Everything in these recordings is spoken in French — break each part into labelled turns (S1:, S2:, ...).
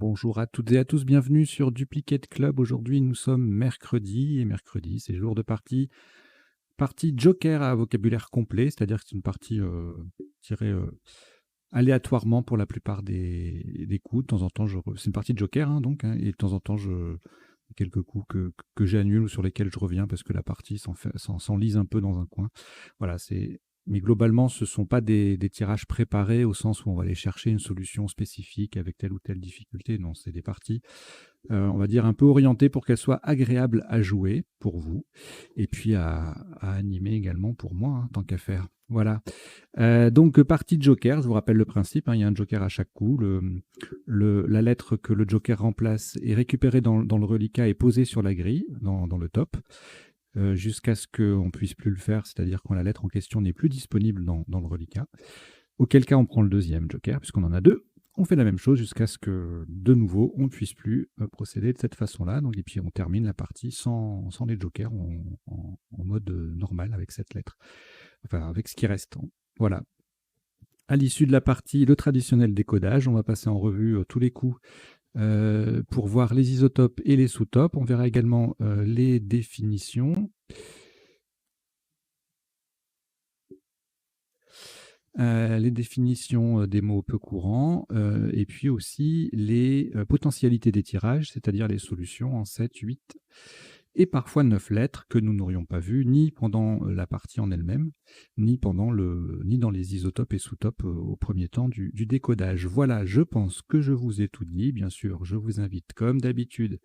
S1: Bonjour à toutes et à tous, bienvenue sur Duplicate Club. Aujourd'hui, nous sommes mercredi, et mercredi, c'est jour de partie. Partie Joker à vocabulaire complet, c'est-à-dire que c'est une partie tirée aléatoirement pour la plupart des coups. De temps en temps, c'est une partie de Joker, hein, donc, hein, et de temps en temps, quelques coups que j'annule ou sur lesquels je reviens parce que la partie s'enlise un peu dans un coin. Voilà, mais globalement, ce ne sont pas des tirages préparés au sens où on va aller chercher une solution spécifique avec telle ou telle difficulté. Non, c'est des parties, on va dire, un peu orientées pour qu'elles soient agréables à jouer pour vous et puis à animer également pour moi, hein, tant qu'à faire. Voilà. Donc, partie de Joker, je vous rappelle le principe, hein, il y a un Joker à chaque coup. La lettre que le Joker remplace est récupérée dans le reliquat et posée sur la grille, dans le top, jusqu'à ce qu'on ne puisse plus le faire, c'est-à-dire quand la lettre en question n'est plus disponible dans le reliquat. Auquel cas, on prend le deuxième Joker, puisqu'on en a deux. On fait la même chose jusqu'à ce que, de nouveau, on ne puisse plus procéder de cette façon-là. Et puis, on termine la partie sans les Jokers, en mode normal avec cette lettre. Enfin, avec ce qui reste. Voilà. À l'issue de la partie, le traditionnel décodage, on va passer en revue tous les coups pour voir les isotopes et les sous-topes. On verra également les définitions. Les définitions des mots peu courants, et puis aussi les potentialités des tirages, c'est-à-dire les solutions en 7, 8 et parfois 9 lettres que nous n'aurions pas vues ni pendant la partie en elle-même, ni dans les isotopes et sous-topes au premier temps du décodage. Voilà, je pense que je vous ai tout dit. Bien sûr, je vous invite comme d'habitude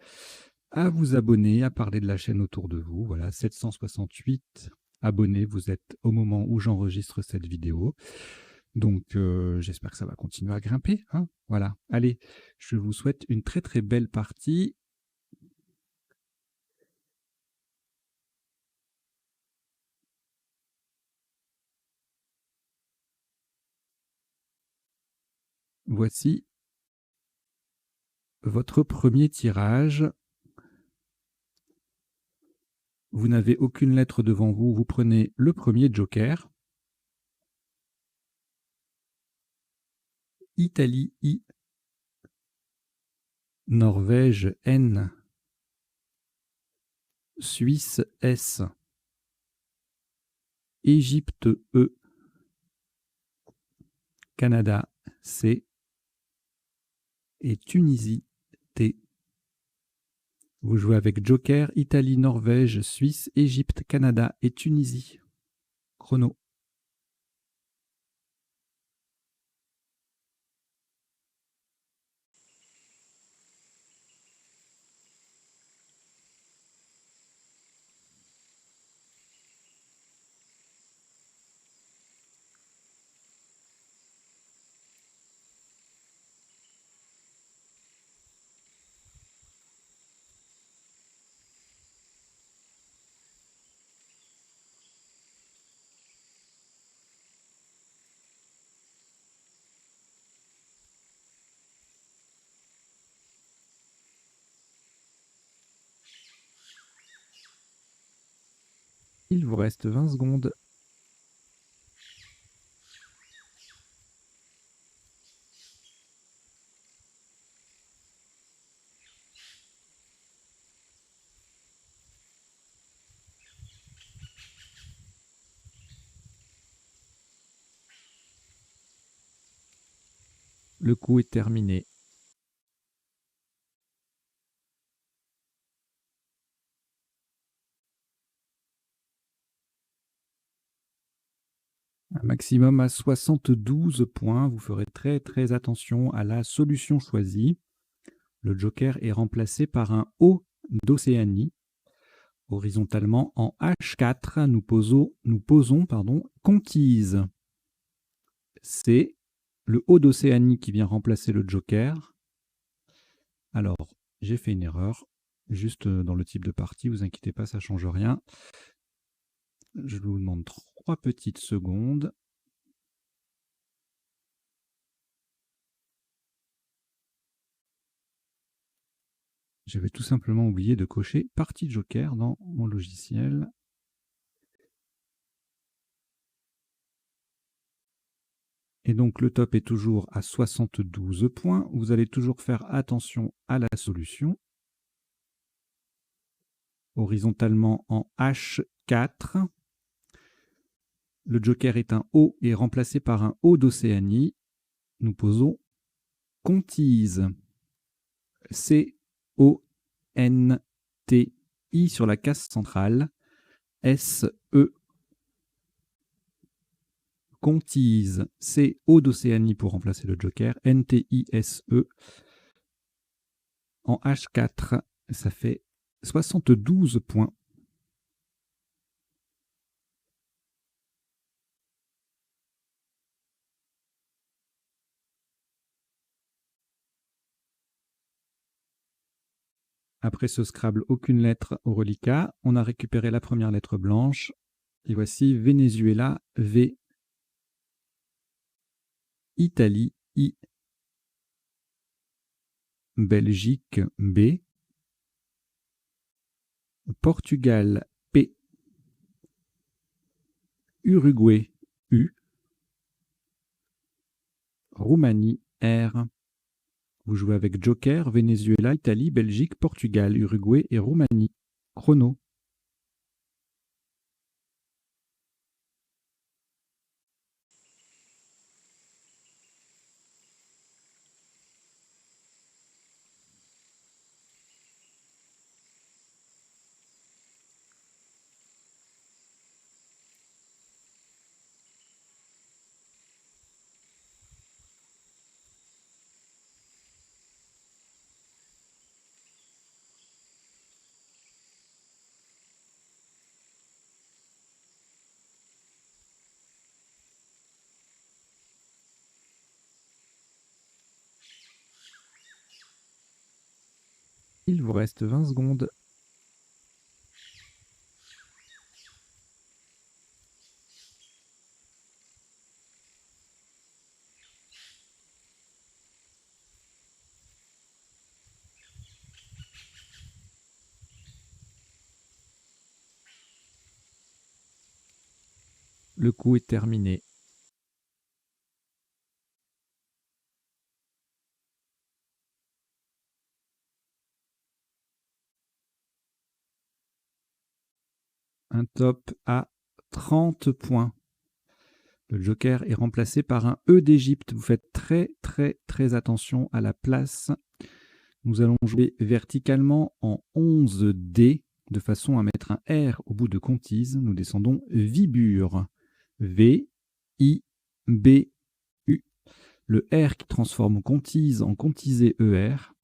S1: à vous abonner, à parler de la chaîne autour de vous. Voilà, 768 abonnés, vous êtes au moment où j'enregistre cette vidéo. Donc, j'espère que ça va continuer à grimper, hein. Voilà. Allez, je vous souhaite une très très belle partie. Voici votre premier tirage. Vous n'avez aucune lettre devant vous. Vous prenez le premier Joker. Italie I. Norvège N. Suisse S. Égypte E. Canada C. Et Tunisie T. Vous jouez avec Joker, Italie, Norvège, Suisse, Égypte, Canada et Tunisie. Chrono. Il vous reste 20 secondes. Le coup est terminé. Un maximum à 72 points. Vous ferez très très attention à la solution choisie. Le Joker est remplacé par un O d'Océanie. Horizontalement en H4, nous posons Contise. C'est le O d'Océanie qui vient remplacer le Joker. Alors, j'ai fait une erreur, juste dans le type de partie, vous inquiétez pas, ça ne change rien. Je vous demande 3 petites secondes. J'avais tout simplement oublié de cocher partie Joker dans mon logiciel. Et donc le top est toujours à 72 points. Vous allez toujours faire attention à la solution. Horizontalement en H4. Le joker est un O et remplacé par un O d'Océanie. Nous posons Contise. C-O-N-T-I sur la case centrale. S-E. Contise. C-O d'Océanie pour remplacer le joker. N-T-I-S-E. En H4, ça fait 72 points. Après ce Scrabble, aucune lettre au reliquat. On a récupéré la première lettre blanche. Et voici Venezuela, V. Italie, I. Belgique, B. Portugal, P. Uruguay, U. Roumanie, R. Vous jouez avec Joker, Venezuela, Italie, Belgique, Portugal, Uruguay et Roumanie. Chrono. Il vous reste 20 secondes. Le coup est terminé. Un top à 30 points. Le joker est remplacé par un E d'Égypte. Vous faites très attention à la place. Nous allons jouer verticalement en 11D de façon à mettre un R au bout de Contise. Nous descendons Vibure. V, I, B, U. Le R qui transforme Contise en Contisé ER.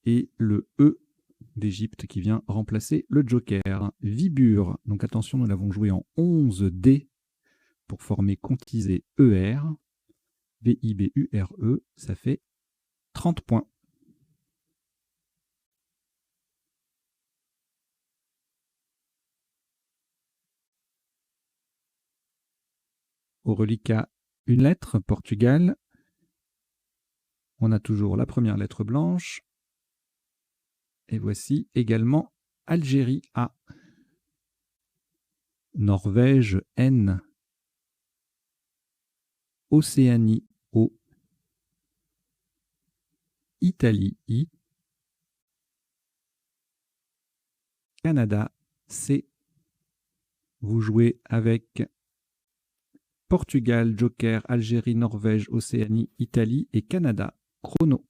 S1: Et le E d'Égypte qui vient remplacer le joker. Vibure. Donc attention, nous l'avons joué en 11D pour former Contisé ER. V-I-B-U-R-E, ça fait 30 points. Au reliquat, une lettre, Portugal. On a toujours la première lettre blanche. Et voici également Algérie, A. Norvège, N. Océanie, O. Italie, I. Canada, C. Vous jouez avec Portugal, Joker, Algérie, Norvège, Océanie, Italie et Canada. Chrono.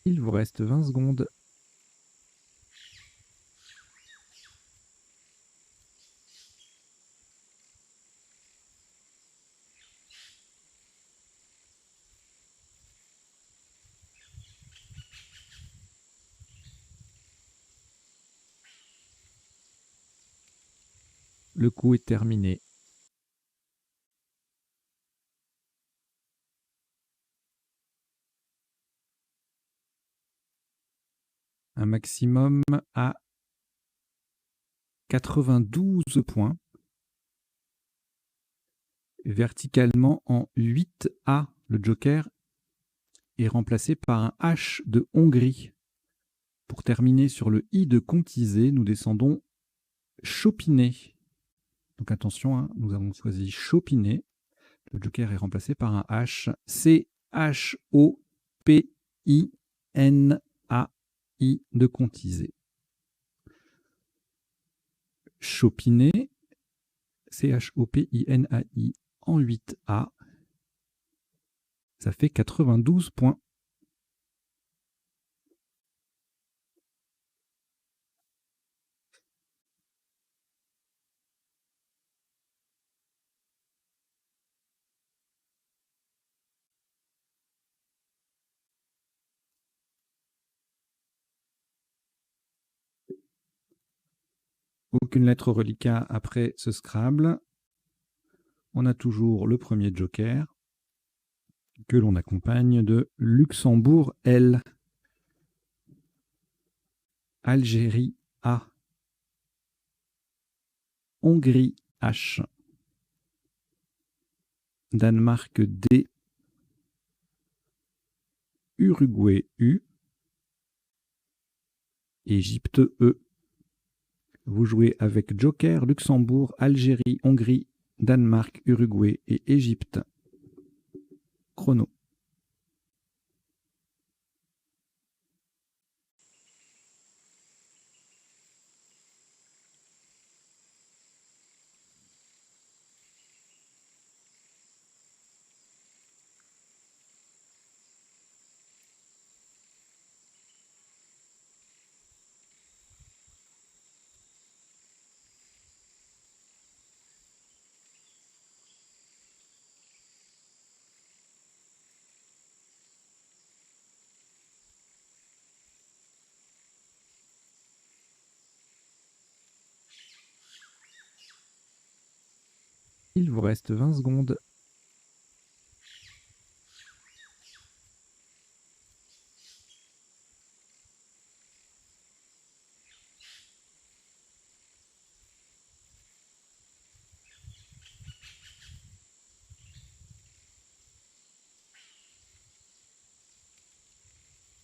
S1: Il vous reste 20 secondes. Le coup est terminé. Un maximum à 92 points. Verticalement en 8A, le joker est remplacé par un H de Hongrie. Pour terminer sur le I de Contisé, nous descendons Chopinet. Donc attention, hein, nous avons choisi Chopinet. Le joker est remplacé par un H. C-H-O-P-I-N-A-I de Contisé. Chopinet, C-H-O-P-I-N-A-I en 8A. Ça fait 92 points. Aucune lettre reliquat après ce Scrabble. On a toujours le premier joker que l'on accompagne de Luxembourg L, Algérie A, Hongrie H, Danemark D, Uruguay U, Égypte E. Vous jouez avec Joker, Luxembourg, Algérie, Hongrie, Danemark, Uruguay et Égypte. Chrono. Il vous reste 20 secondes.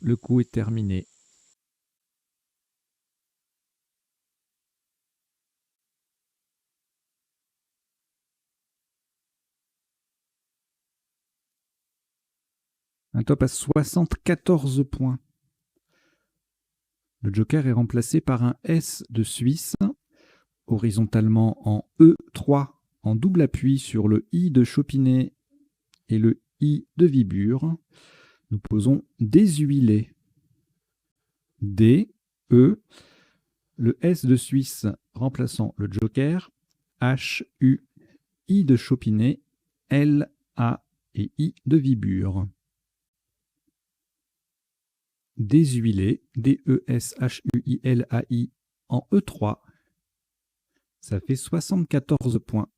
S1: Le coup est terminé. Un top à 74 points. Le joker est remplacé par un S de Suisse, horizontalement en E3, en double appui sur le I de Chopinet et le I de Vibure. Nous posons déshuilé. D, E, le S de Suisse remplaçant le joker, H, U, I de Chopinet, L, A et I de Vibure. Déshuilé, D-E-S-H-U-I-L-A-I en E3. Ça fait 74 points.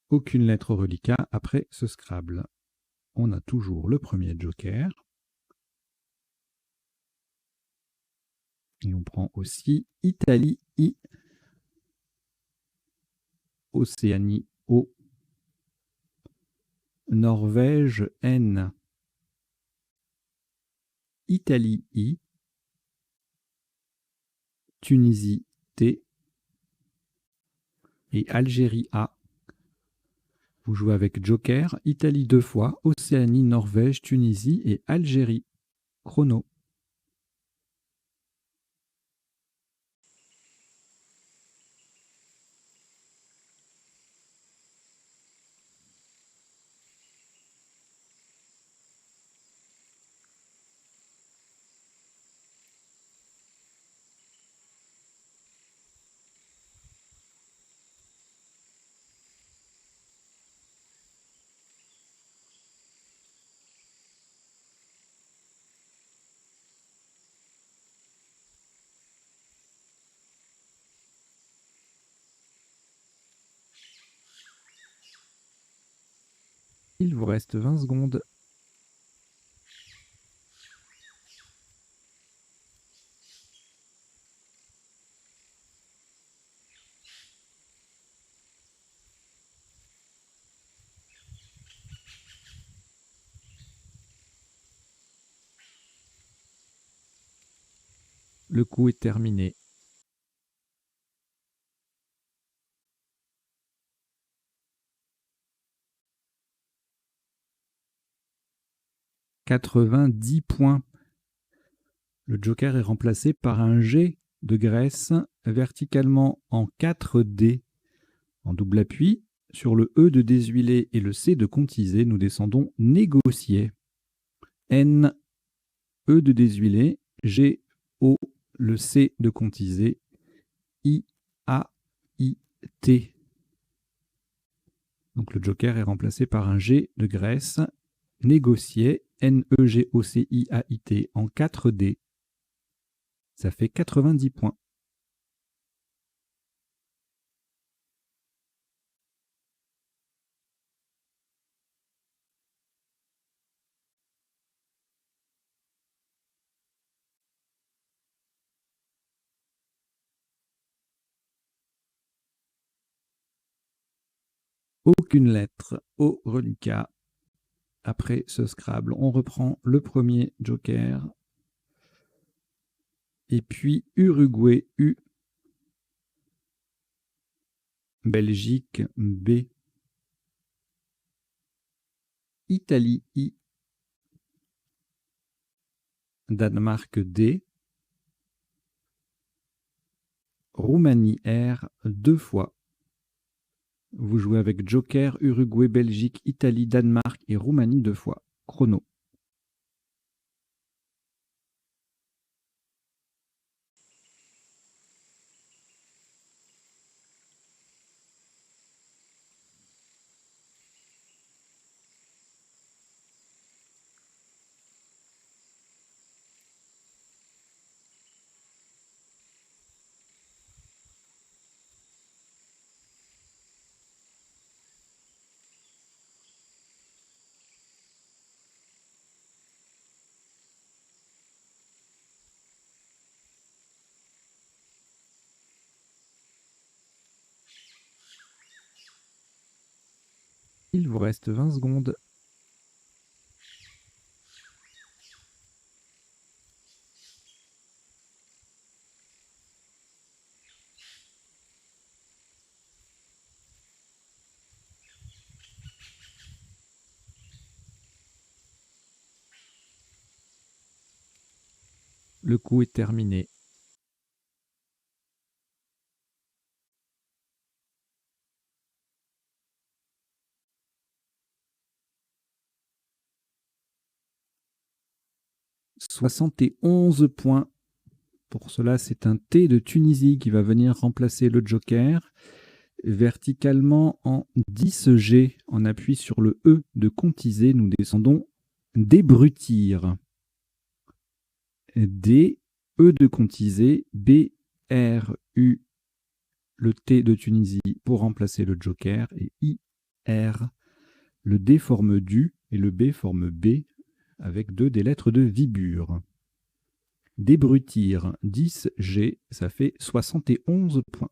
S1: Aucune lettre reliquat après ce Scrabble. On a toujours le premier joker. Et on prend aussi Italie I, Océanie O, Norvège N, Italie I, Tunisie T et Algérie A. Vous jouez avec Joker, Italie 2 fois, Océanie, Norvège, Tunisie et Algérie. Chrono. Il vous reste 20 secondes. Le coup est terminé. « 90 points. Le joker est remplacé par un G de graisse verticalement en 4D en double appui. Sur le E de déshuilé et le C de contisé, nous descendons négocier. N, E de déshuilé, G, O, le C de contisé, I, A, I, T. Donc le joker est remplacé par un G de graisse, négocier, N, E, G, O, C, I, A, I, T en 4D. Ça fait 90 points. Aucune lettre au reliquat. Après ce Scrabble, on reprend le premier joker. Et puis Uruguay, U. Belgique, B. Italie, I. Danemark, D. Roumanie, R, 2 fois. Vous jouez avec joker, Uruguay, Belgique, Italie, Danemark et Roumanie 2 fois. Chrono. Il vous reste 20 secondes. Le coup est terminé. « 71 points. Pour cela, c'est un T de Tunisie qui va venir remplacer le joker. Verticalement en 10G, en appui sur le E de contisé, nous descendons débrutir. D, E de contisé, B, R, U, le T de Tunisie pour remplacer le joker, et I, R, le D forme du et le B forme B, avec deux des lettres de Vibure. Débrutir, 10G, ça fait 71 points.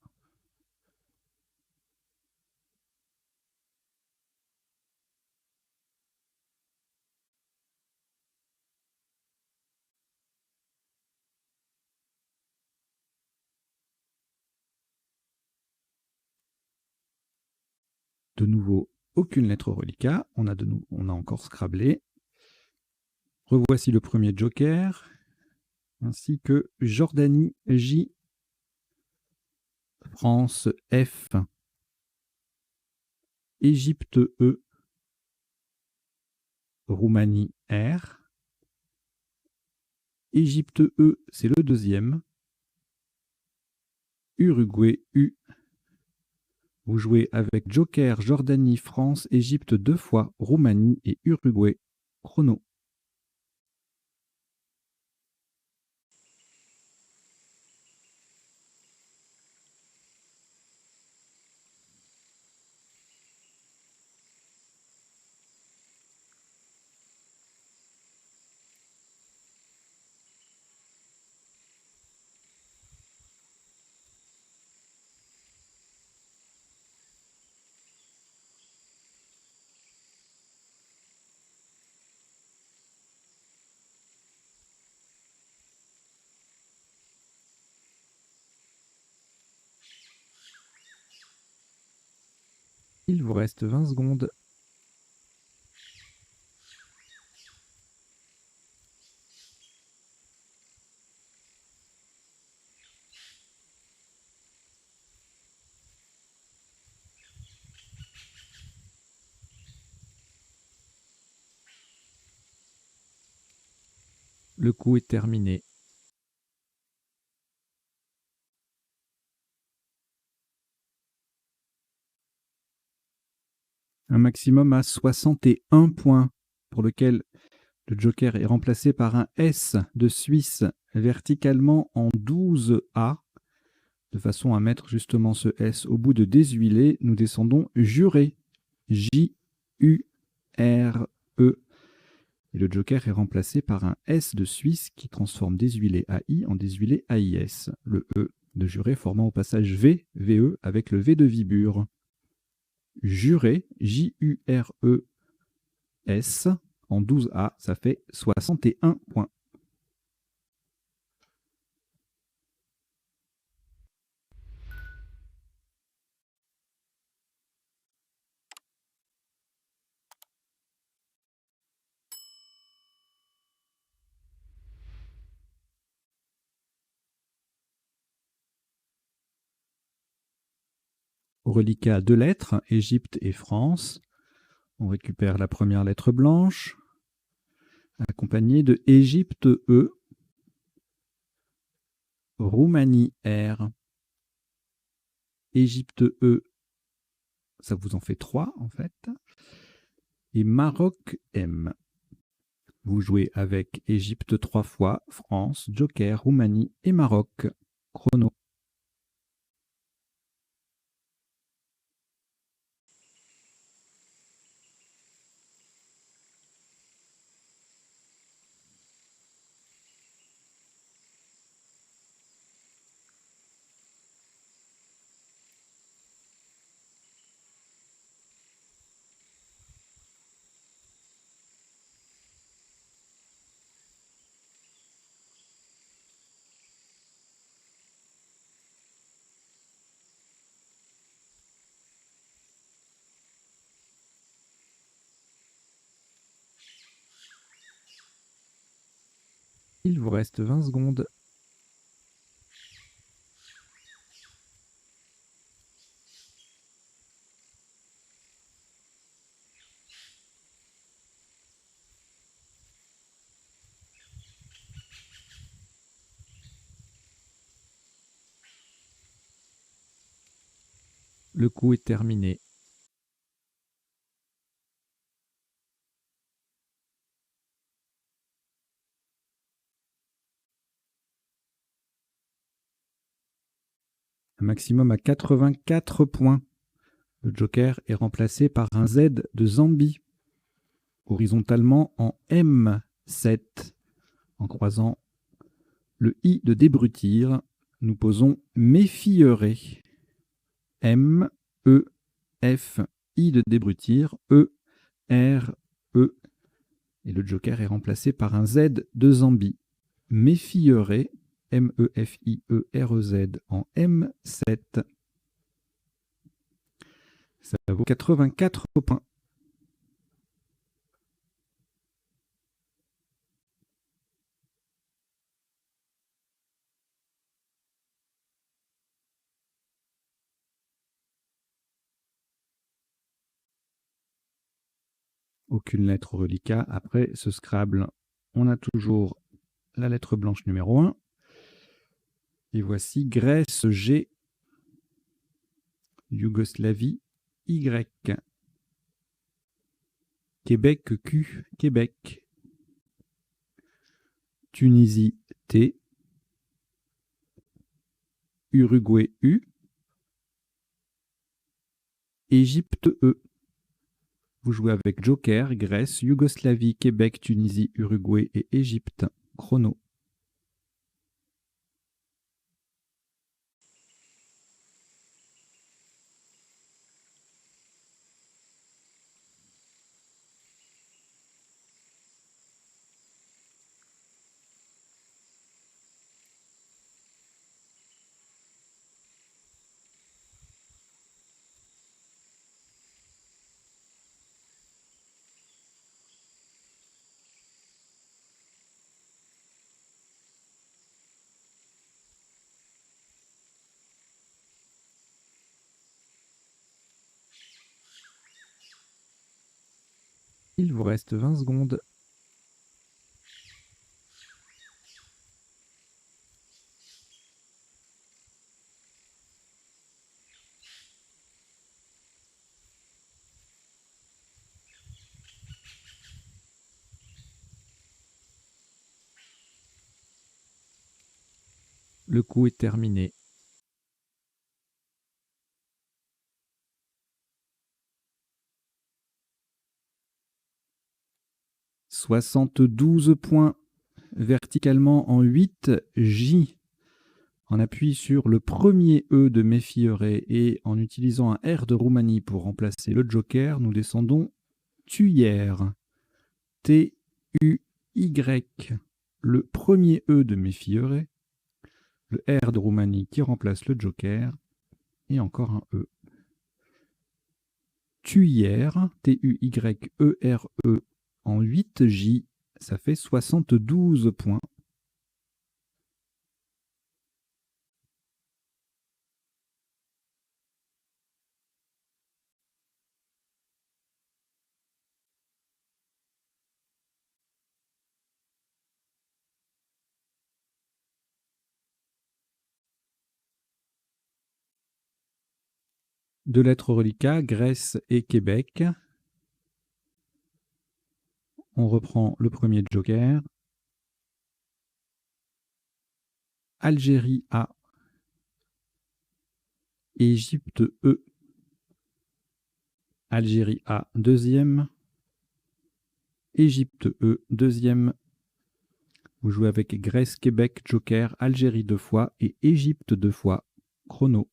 S1: De nouveau, aucune lettre au reliquat. On a encore scrablé. Revoici le premier joker, ainsi que Jordanie, J, France, F, Égypte, E, Roumanie, R. Égypte, E, c'est le deuxième. Uruguay, U. Vous jouez avec joker, Jordanie, France, Égypte 2 fois, Roumanie et Uruguay. Chrono. Il vous reste 20 secondes. Le coup est terminé. Un maximum à 61 points, pour lequel le joker est remplacé par un S de Suisse verticalement en 12A, de façon à mettre justement ce S au bout de désuilé. Nous descendons juré, J-U-R-E. Et le joker est remplacé par un S de Suisse qui transforme désuilé AI en désuilé AIS. Le E de juré formant au passage V, VE avec le V de Vibure. Juré, J-U-R-E-S, en 12A, ça fait 61 points. Au reliquat, 2 lettres, Égypte et France. On récupère la première lettre blanche, accompagnée de Égypte E, Roumanie R, Égypte E, ça vous en fait 3 en fait, et Maroc M. Vous jouez avec Égypte 3 fois, France, Joker, Roumanie et Maroc. Chrono. Il vous reste 20 secondes. Le coup est terminé. Un maximum à 84 points. Le joker est remplacé par un Z de Zambie, horizontalement en M7. En croisant le I de débrutir, nous posons méfierai. M, E, F, I de débrutir, E, R, E. Et le joker est remplacé par un Z de Zambie. Méfierai, M-E-F-I-E-R-E-Z en M7. Ça vaut 84 points. Aucune lettre au reliquat. Après ce Scrabble, on a toujours la lettre blanche numéro 1. Et voici Grèce G, Yougoslavie Y, Québec Q, Québec, Tunisie T, Uruguay U, Égypte E. Vous jouez avec Joker, Grèce, Yougoslavie, Québec, Tunisie, Uruguay et Égypte. Chrono. Il vous reste 20 secondes. Le coup est terminé. « 72 points verticalement en 8 J. On appuie sur le premier E de Mes Fioré et en utilisant un R de Roumanie pour remplacer le joker, nous descendons Tuyère. T-U-Y. Le premier E de Mes Fioré, le R de Roumanie qui remplace le joker et encore un E. Tuyère, T-U-Y-E-R-E en 8 J, ça fait 72 points. Deux lettres reliquats, Grèce et Québec. On reprend le premier joker. Algérie A. Égypte E. Algérie A, deuxième. Égypte E, deuxième. Vous jouez avec Grèce, Québec, joker, Algérie 2 fois et Égypte 2 fois. Chrono.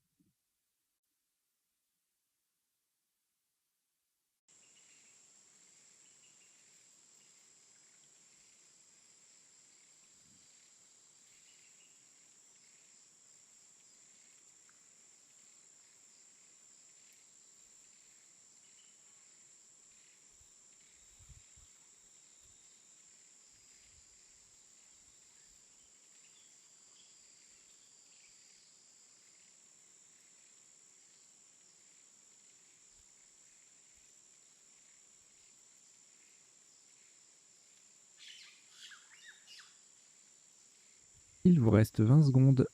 S1: Il vous reste 20 secondes.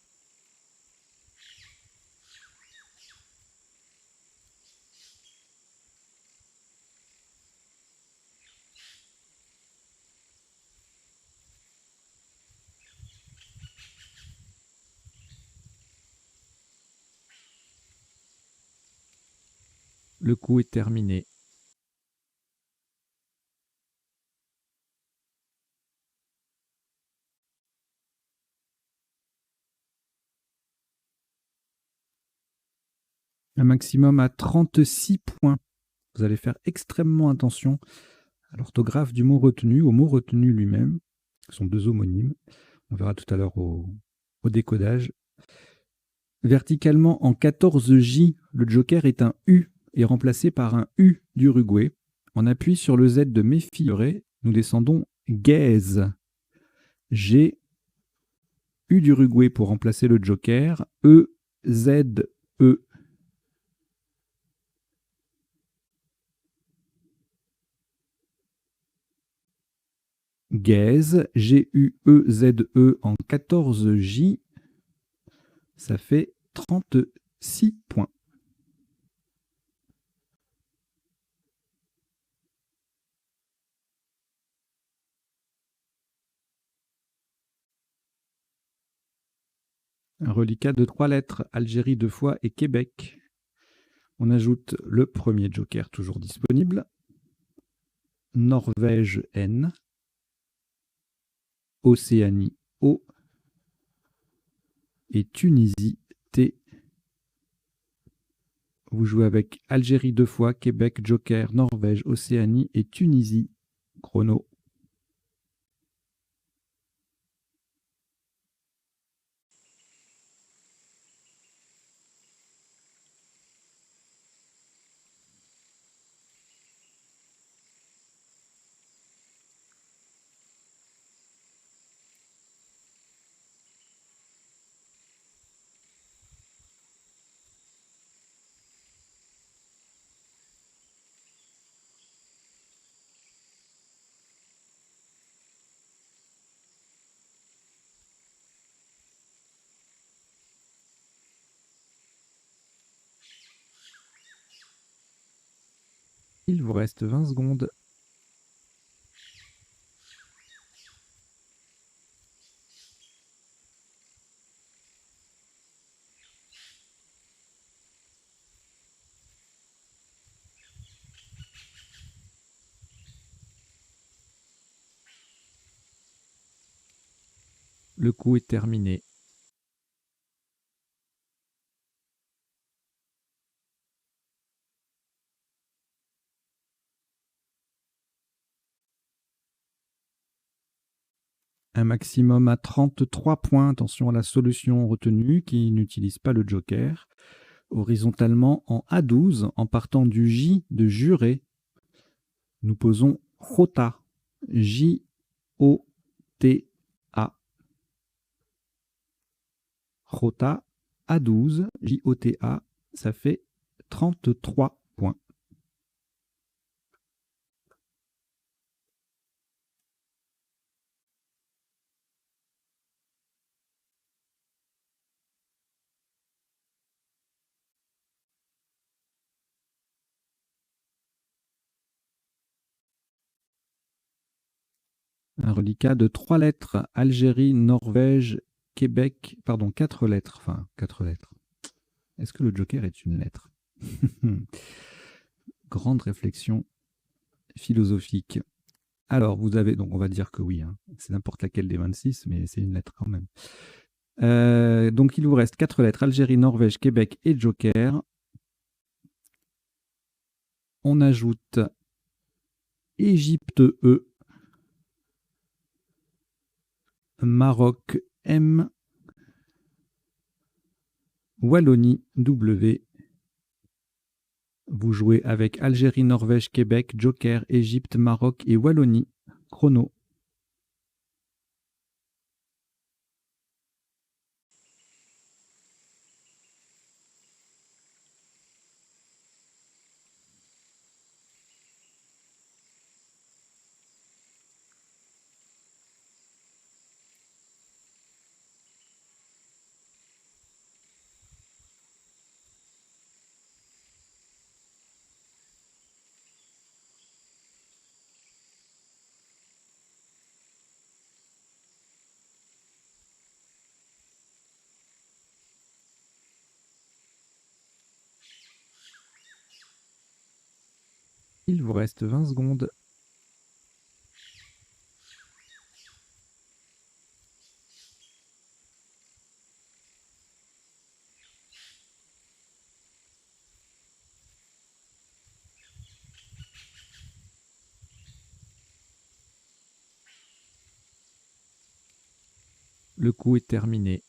S1: Le coup est terminé. Un maximum à 36 points. Vous allez faire extrêmement attention à l'orthographe du mot retenu, au mot retenu lui-même. Ce sont deux homonymes. On verra tout à l'heure au décodage. Verticalement en 14 J, le joker est un U et remplacé par un U d'Uruguay. On appuie sur le Z de Mes Fioré. Nous descendons Gaise. G, U d'Uruguay pour remplacer le joker. E, Z, E. Gaise, G-U-E-Z-E en 14 J, ça fait 36 points. Un reliquat de 3 lettres, Algérie 2 fois et Québec. On ajoute le premier joker toujours disponible. Norvège N. Océanie O. Et Tunisie T. Vous jouez avec Algérie 2 fois, Québec, joker, Norvège, Océanie et Tunisie. Chrono. Il vous reste 20 secondes. Le coup est terminé. Un maximum à 33 points. Attention à la solution retenue qui n'utilise pas le joker. Horizontalement en A12, en partant du J de juré, nous posons Jota. J-O-T-A. Jota, A12, J-O-T-A, ça fait 33 points. Un reliquat de 3 lettres. Algérie, Norvège, Québec. Pardon, 4 lettres. Enfin, 4 lettres. Est-ce que le joker est une lettre? Grande réflexion philosophique. Alors, vous avez... Donc, on va dire que oui. Hein. C'est n'importe laquelle des 26, mais c'est une lettre quand même. Donc, il vous reste 4 lettres. Algérie, Norvège, Québec et joker. On ajoute Égypte E. Maroc M, Wallonie W. Vous jouez avec Algérie, Norvège, Québec, joker, Égypte, Maroc et Wallonie. Chrono. Il vous reste 20 secondes. Le coup est terminé.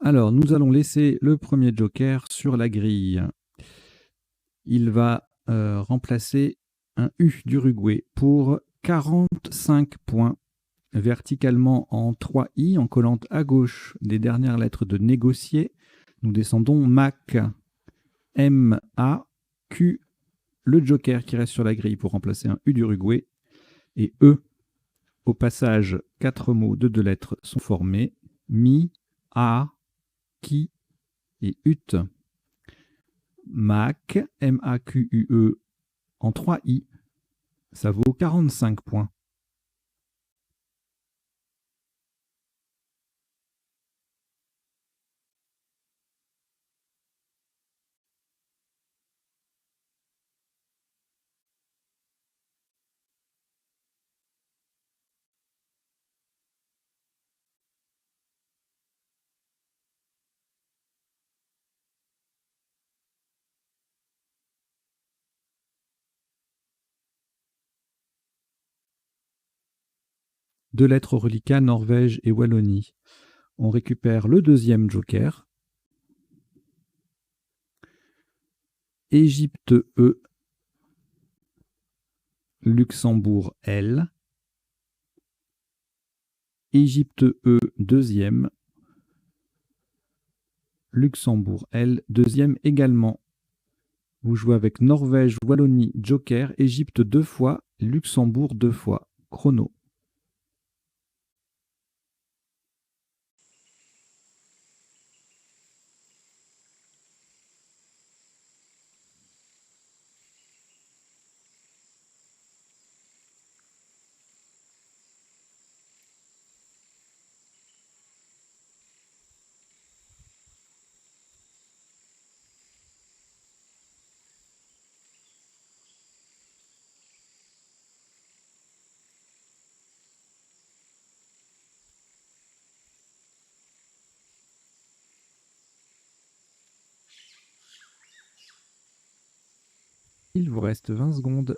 S1: Alors, nous allons laisser le premier joker sur la grille. Il va remplacer un U d'Uruguay pour 45 points, verticalement en 3i, en collant à gauche des dernières lettres de négocier. Nous descendons MAC, M-A-Q, le joker qui reste sur la grille pour remplacer un U d'Uruguay, et E. Au passage, 4 mots de 2 lettres sont formés, mi, a, qui et ut. MAC, M-A-Q-U-E, en 3i, ça vaut 45 points. Deux lettres au reliquat, Norvège et Wallonie. On récupère le deuxième joker. Égypte E, Luxembourg L. Égypte E, deuxième. Luxembourg L, deuxième également. Vous jouez avec Norvège, Wallonie, joker, Égypte 2 fois, Luxembourg 2 fois. Chrono. Il vous reste 20 secondes.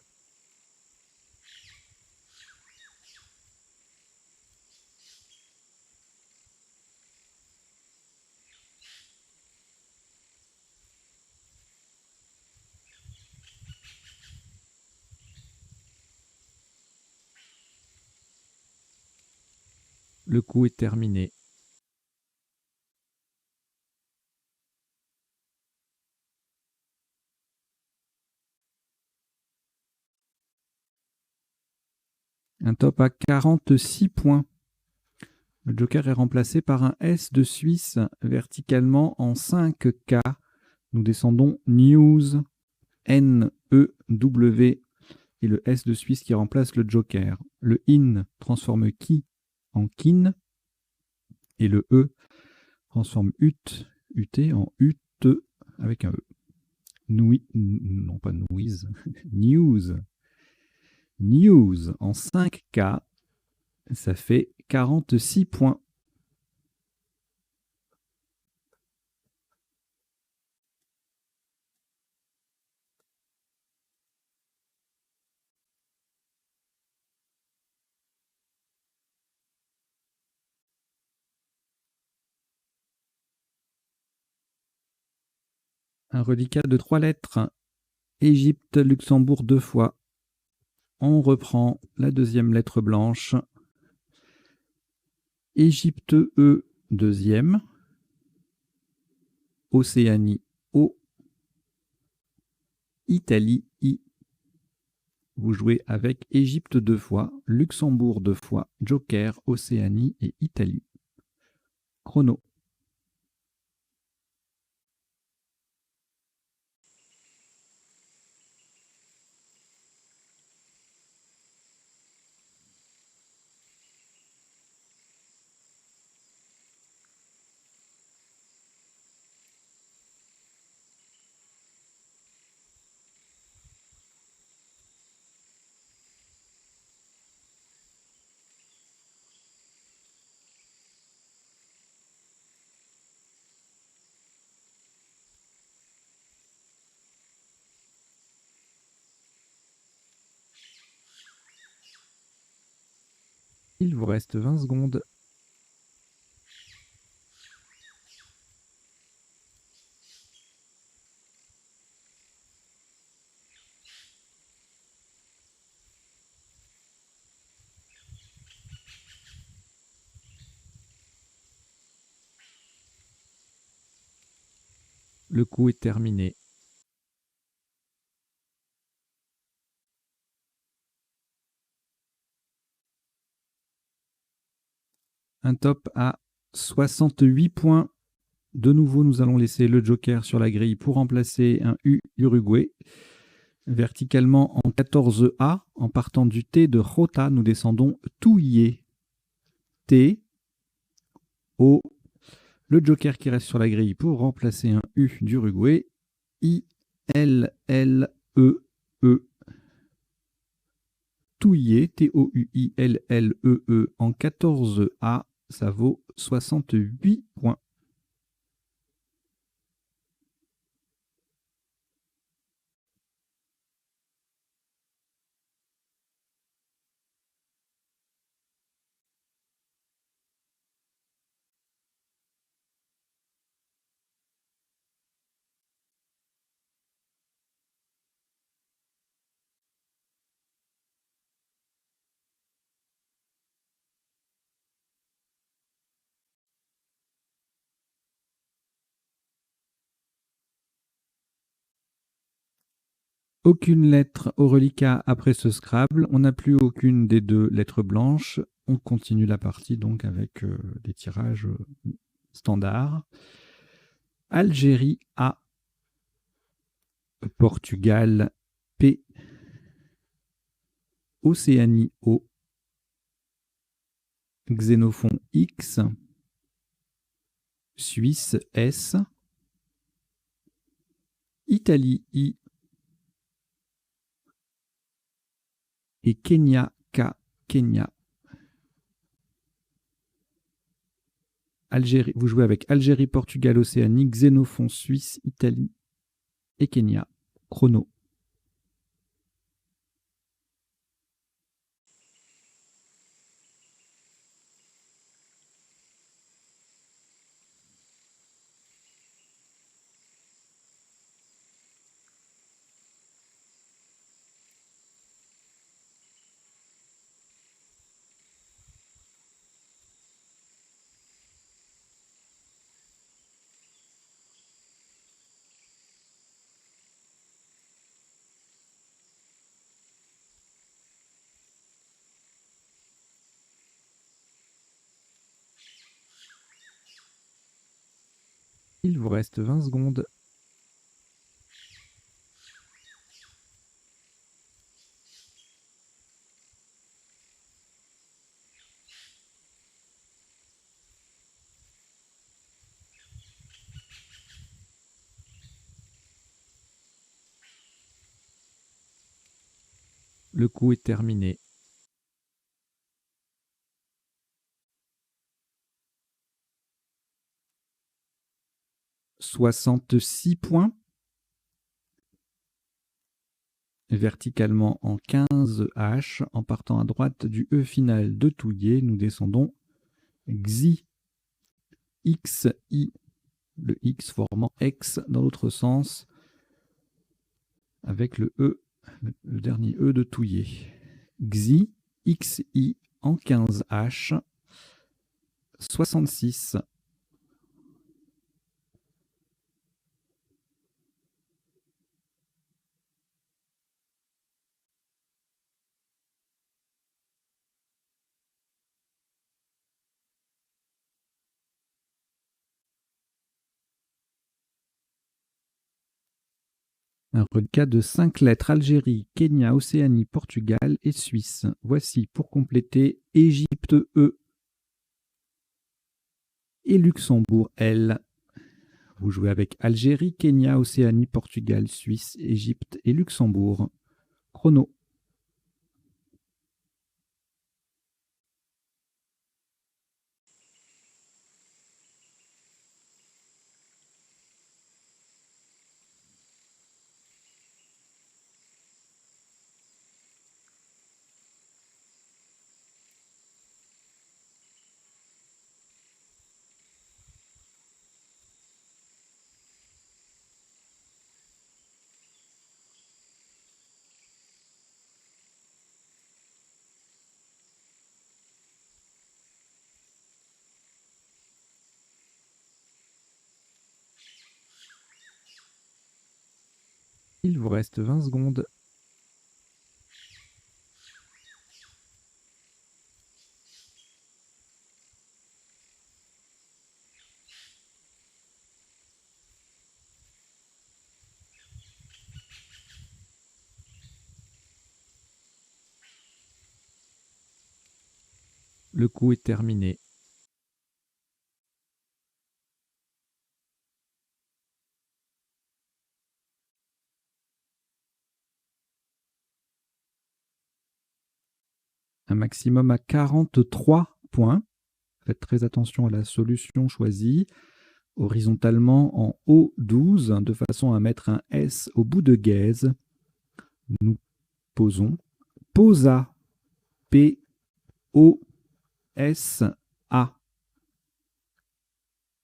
S1: Le coup est terminé. Un top à 46 points. Le joker est remplacé par un S de Suisse verticalement en 5K. Nous descendons News, N-E-W, et le S de Suisse qui remplace le joker. Le IN transforme qui en kin, et le E transforme UT en UT avec un E. Non pas noise, news. News en 5K, ça fait 46 points. Un reliquat de 3 lettres. Égypte, Luxembourg 2 fois. On reprend la deuxième lettre blanche. Égypte E, deuxième. Océanie O. Italie I. Vous jouez avec Égypte 2 fois, Luxembourg 2 fois, Joker, Océanie et Italie. Chrono. Il vous reste 20 secondes. Le coup est terminé. Un top à 68 points. De nouveau, nous allons laisser le joker sur la grille pour remplacer un U Uruguay. Verticalement en 14A, en partant du T de Jota, nous descendons Touillé. T, O. Le joker qui reste sur la grille pour remplacer un U d'Uruguay. I, L, L, E, E. Touillé, T-O-U-I-L-L-E-E en 14A, ça vaut 68 points. Aucune lettre au reliquat après ce Scrabble. On n'a plus aucune des deux lettres blanches. On continue la partie donc avec des tirages standards. Algérie A. Portugal P. Océanie O. Xénophon X. Suisse S. Italie I. Et Kenya K. Kenya. Algérie, vous jouez avec Algérie, Portugal, Océanie, Xénophon, Suisse, Italie et Kenya. Chrono. Il vous reste 20 secondes. Le coup est terminé. « 66 points. Verticalement en 15 H, en partant à droite du E final de Touillet, nous descendons Xi, X, I, le X formant X dans l'autre sens, avec le E, le dernier E de Touillet. Xi, X, I en 15 H, 66. Un reliquat de 5 lettres: Algérie, Kenya, Océanie, Portugal et Suisse. Voici pour compléter Égypte E et Luxembourg L. Vous jouez avec Algérie, Kenya, Océanie, Portugal, Suisse, Égypte et Luxembourg. Chrono. Il vous reste 20 secondes. Le coup est terminé. Un maximum à 43 points. Faites très attention à la solution choisie. Horizontalement en O12, de façon à mettre un S au bout de gaze. Nous posons posa, P-O-S-A.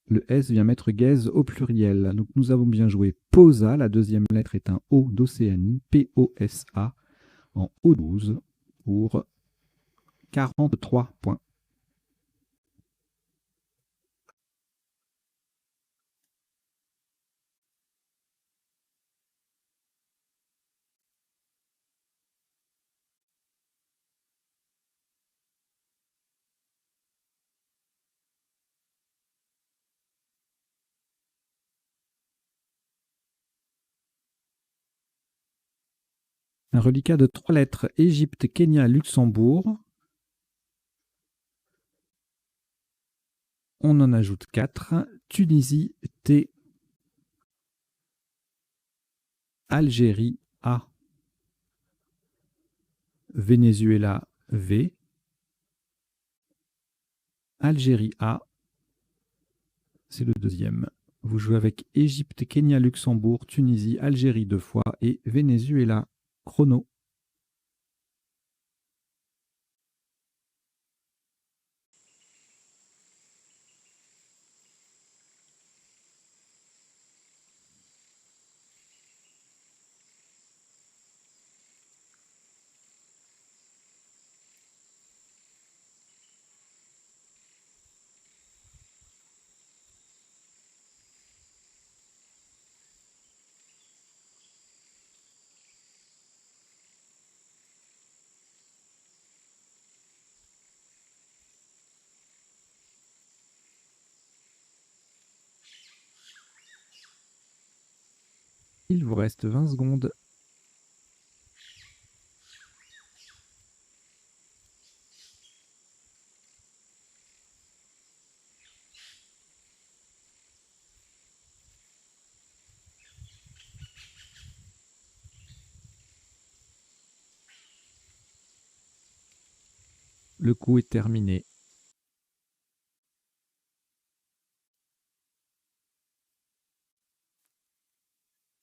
S1: Le S vient mettre gaze au pluriel. Donc nous avons bien joué posa, la deuxième lettre est un O d'Océanie, P-O-S-A, en O12 pour 43 points. Un reliquat de 3 lettres: Égypte, Kenya, Luxembourg. On en ajoute 4. Tunisie, T. Algérie, A. Venezuela, V. Algérie, A. C'est le deuxième. Vous jouez avec Égypte, Kenya, Luxembourg, Tunisie, Algérie 2 fois et Venezuela. Chrono. Il vous reste 20 secondes. Le coup est terminé.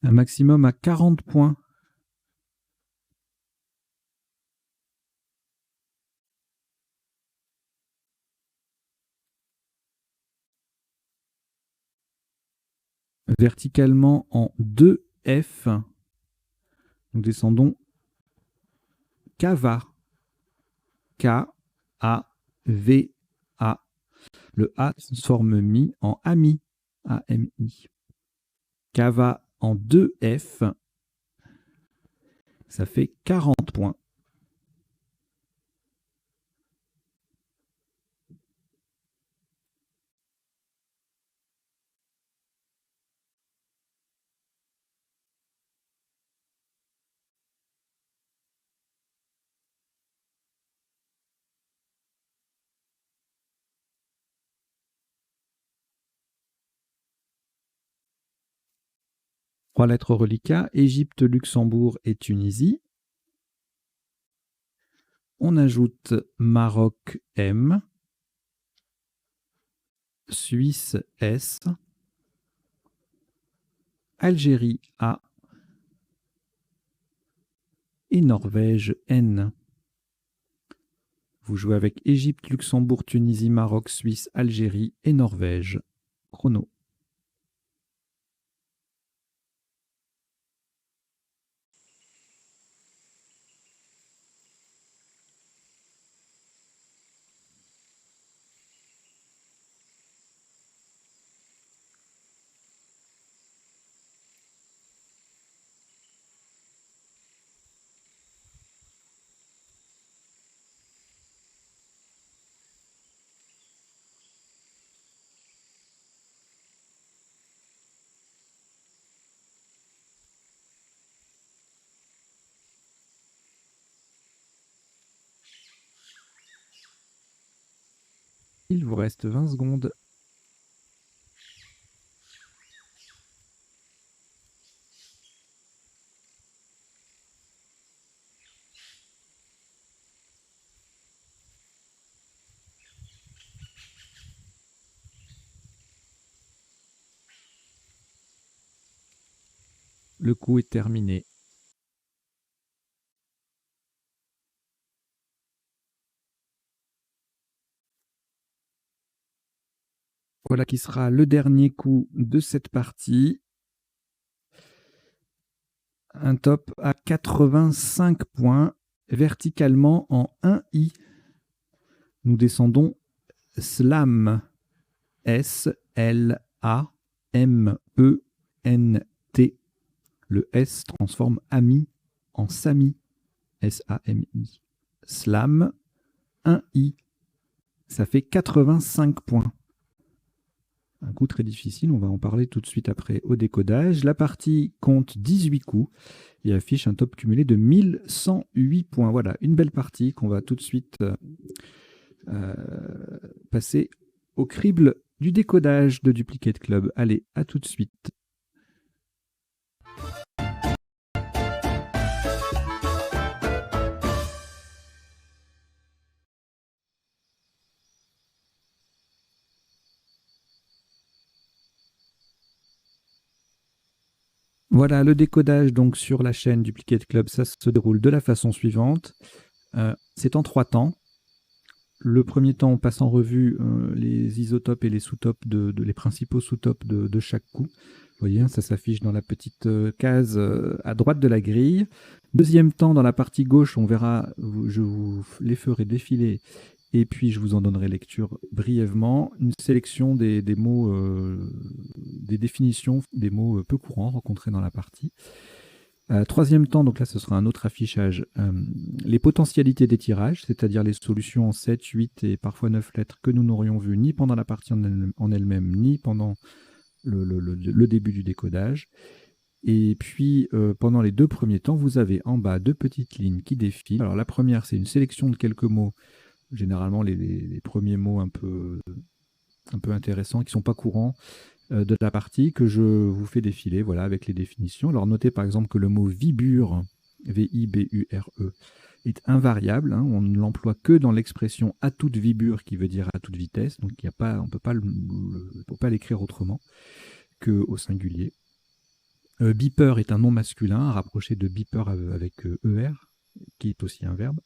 S1: Un maximum à 40 points. Verticalement en 2F. Nous descendons Cava. K-A-V-A. Le A transforme mi en ami. A-M-I. Cava en 2F. Ça fait 40 points. Trois lettres reliquats, Égypte, Luxembourg et Tunisie. On ajoute Maroc M, Suisse S, Algérie A et Norvège N. Vous jouez avec Égypte, Luxembourg, Tunisie, Maroc, Suisse, Algérie et Norvège. Chrono. Il vous reste 20 secondes. Le coup est terminé. Voilà qui sera le dernier coup de cette partie. Un top à 85 points, verticalement en 1i. Nous descendons Slam. S-L-A-M-E-N-T. Le S transforme ami en Sami. S-A-M-I. Slam, 1i. Ça fait 85 points. Un coup très difficile, on va en parler tout de suite après au décodage. La partie compte 18 coups et affiche un top cumulé de 1108 points. Voilà, une belle partie qu'on va tout de suite passer au crible du décodage de Duplicate Club. Allez, à tout de suite. Voilà, le décodage donc sur la chaîne Duplicate Club, ça se déroule de la façon suivante. C'est en 3 temps. Le premier temps, on passe en revue les isotopes et les sous-topes, les principaux sous-topes de chaque coup. Vous voyez, ça s'affiche dans la petite case à droite de la grille. Deuxième temps, dans la partie gauche, on verra, je vous les ferai défiler et puis je vous en donnerai lecture brièvement. Une sélection des mots, des définitions des mots peu courants rencontrés dans la partie. Troisième temps, donc là ce sera un autre affichage, les potentialités des tirages, c'est-à-dire les solutions en 7, 8 et parfois 9 lettres que nous n'aurions vues ni pendant la partie en elle-même, ni pendant le début du décodage. Et puis, pendant les 2 premiers temps, vous avez en bas 2 petites lignes qui défilent. Alors la première, c'est une sélection de quelques mots, généralement les premiers mots un peu intéressants, qui ne sont pas courants, de la partie que je vous fais défiler, voilà, avec les définitions. Alors notez par exemple que le mot vibure, V-I-B-U-R-E, est invariable, hein, on ne l'emploie que dans l'expression à toute vibure, qui veut dire à toute vitesse, donc on ne peut pas l'écrire autrement qu'au singulier. Beeper est un nom masculin, rapproché de beeper avec ER, qui est aussi un verbe.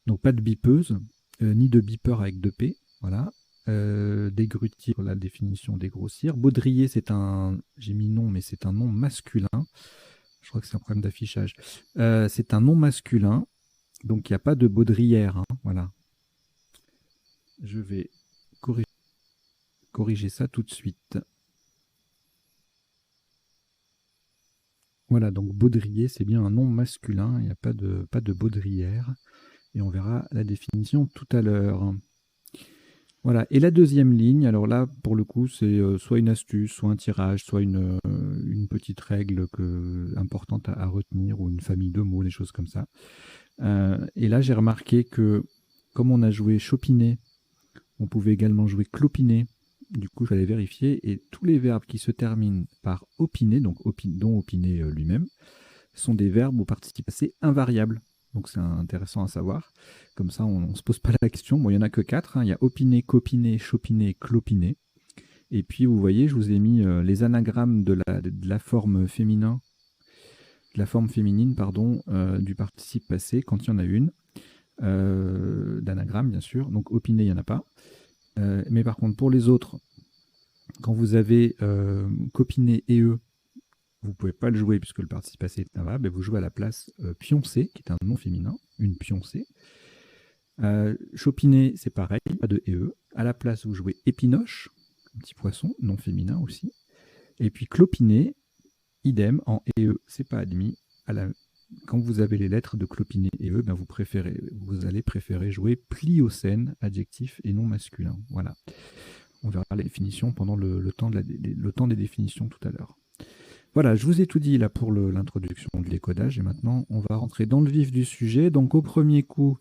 S1: Donc pas de beepeuse, ni de beeper avec 2P, voilà. Dégrutir, la définition dégrossir. Baudrier, j'ai mis nom, mais c'est un nom masculin. Je crois que c'est un problème d'affichage. C'est un nom masculin, donc il n'y a pas de baudrière, hein, voilà. Je vais corriger ça tout de suite. Voilà, donc baudrier, c'est bien un nom masculin, il n'y a pas de baudrière. Et on verra la définition tout à l'heure. Voilà, et la deuxième ligne, alors là, pour le coup, c'est soit une astuce, soit un tirage, soit une petite règle importante à retenir, ou une famille de mots, des choses comme ça. Et là, j'ai remarqué que, comme on a joué chopiné, on pouvait également jouer clopiné. Du coup, j'allais vérifier, et tous les verbes qui se terminent par opiner, donc dont opiner lui-même, sont des verbes au participe passé invariable. Donc c'est intéressant à savoir. Comme ça, on ne se pose pas la question. Bon, il n'y en a que 4. Hein. Il y a opiné, copiné, chopiné, clopiné. Et puis, vous voyez, je vous ai mis les anagrammes de la forme féminin, de la forme féminine, pardon, du participe passé, quand il y en a une. D'anagramme, bien sûr. Donc, opiné, il n'y en a pas. Mais par contre, pour les autres, quand vous avez copiné et eux, vous ne pouvez pas le jouer puisque le participe passé est invariable, et vous jouez à la place pioncé, qui est un nom féminin, une pioncée. Chopiné, c'est pareil, pas de e. À la place, vous jouez épinoche, un petit poisson, nom féminin aussi. Et puis clopiné, idem, en e, c'est pas admis. Quand vous avez les lettres de clopiné et e, ben vous allez préférer jouer pliocène, adjectif et nom masculin. Voilà. On verra les définitions pendant le temps des définitions tout à l'heure. Voilà, je vous ai tout dit là pour l'introduction de l'écodage, et maintenant on va rentrer dans le vif du sujet. Donc au premier coup,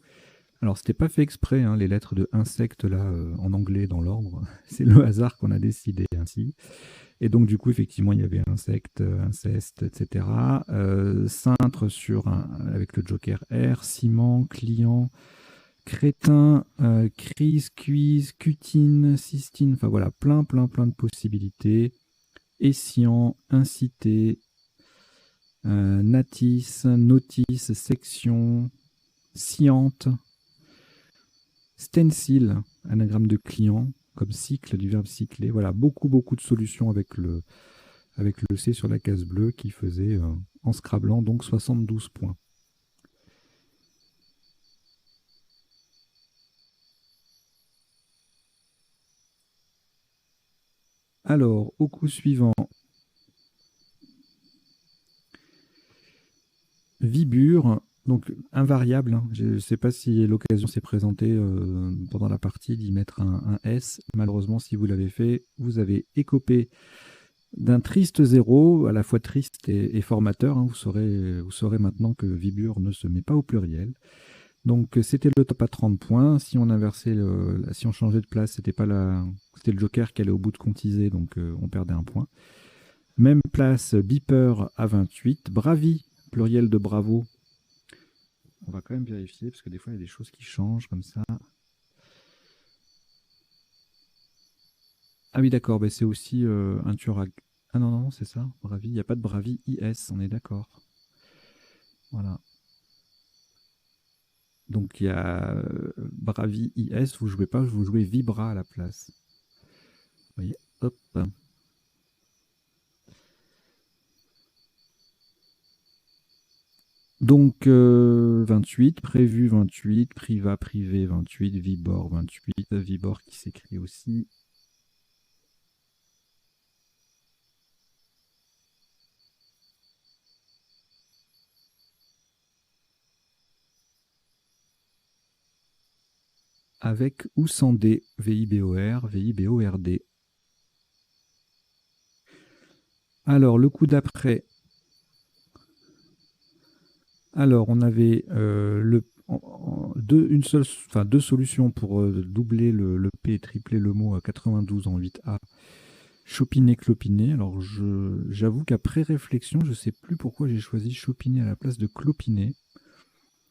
S1: alors c'était pas fait exprès, hein, les lettres de insectes là en anglais dans l'ordre, c'est le hasard qu'on a décidé ainsi. Et donc du coup effectivement il y avait insecte, inceste, etc. Cintre avec le joker R, ciment, client, crétin, crise, cuise, cutine, cystine, enfin voilà, plein de possibilités. Escient, incité, natis, notice, section, sciante, stencil, anagramme de client, comme cycle, du verbe cycler. Voilà, beaucoup de solutions avec le C sur la case bleue qui faisait, en scrablant, donc 72 points. Alors, au coup suivant, vibure, donc invariable. Hein. Je ne sais pas si l'occasion s'est présentée pendant la partie d'y mettre un S. Malheureusement, si vous l'avez fait, vous avez écopé d'un triste zéro, à la fois triste et formateur. Hein. Vous saurez maintenant que vibure ne se met pas au pluriel. Donc c'était le top à 30 points. Si on inversait, si on changeait de place, c'était le joker qui allait au bout de comptiser, donc on perdait un point. Même place, beeper à 28. Bravi, pluriel de bravo. On va quand même vérifier, parce que des fois il y a des choses qui changent comme ça. Ah oui, d'accord, bah c'est aussi un tueur. Ah non, c'est ça, bravi. Il n'y a pas de bravi IS, on est d'accord. Voilà. Donc il y a bravi IS, vous jouez pas, vous jouez vibra à la place. Vous voyez, hop. Donc 28, prévu 28, priva, privé 28, vibor 28, vibor qui s'écrit aussi. Avec ou sans D, VIBOR, VIBORD. Alors le coup d'après, Alors, on avait deux solutions pour doubler le P et tripler le mot à 92 en 8A. Chopiné, clopiné. Alors, j'avoue qu'après réflexion, je ne sais plus pourquoi j'ai choisi chopiné à la place de clopiné.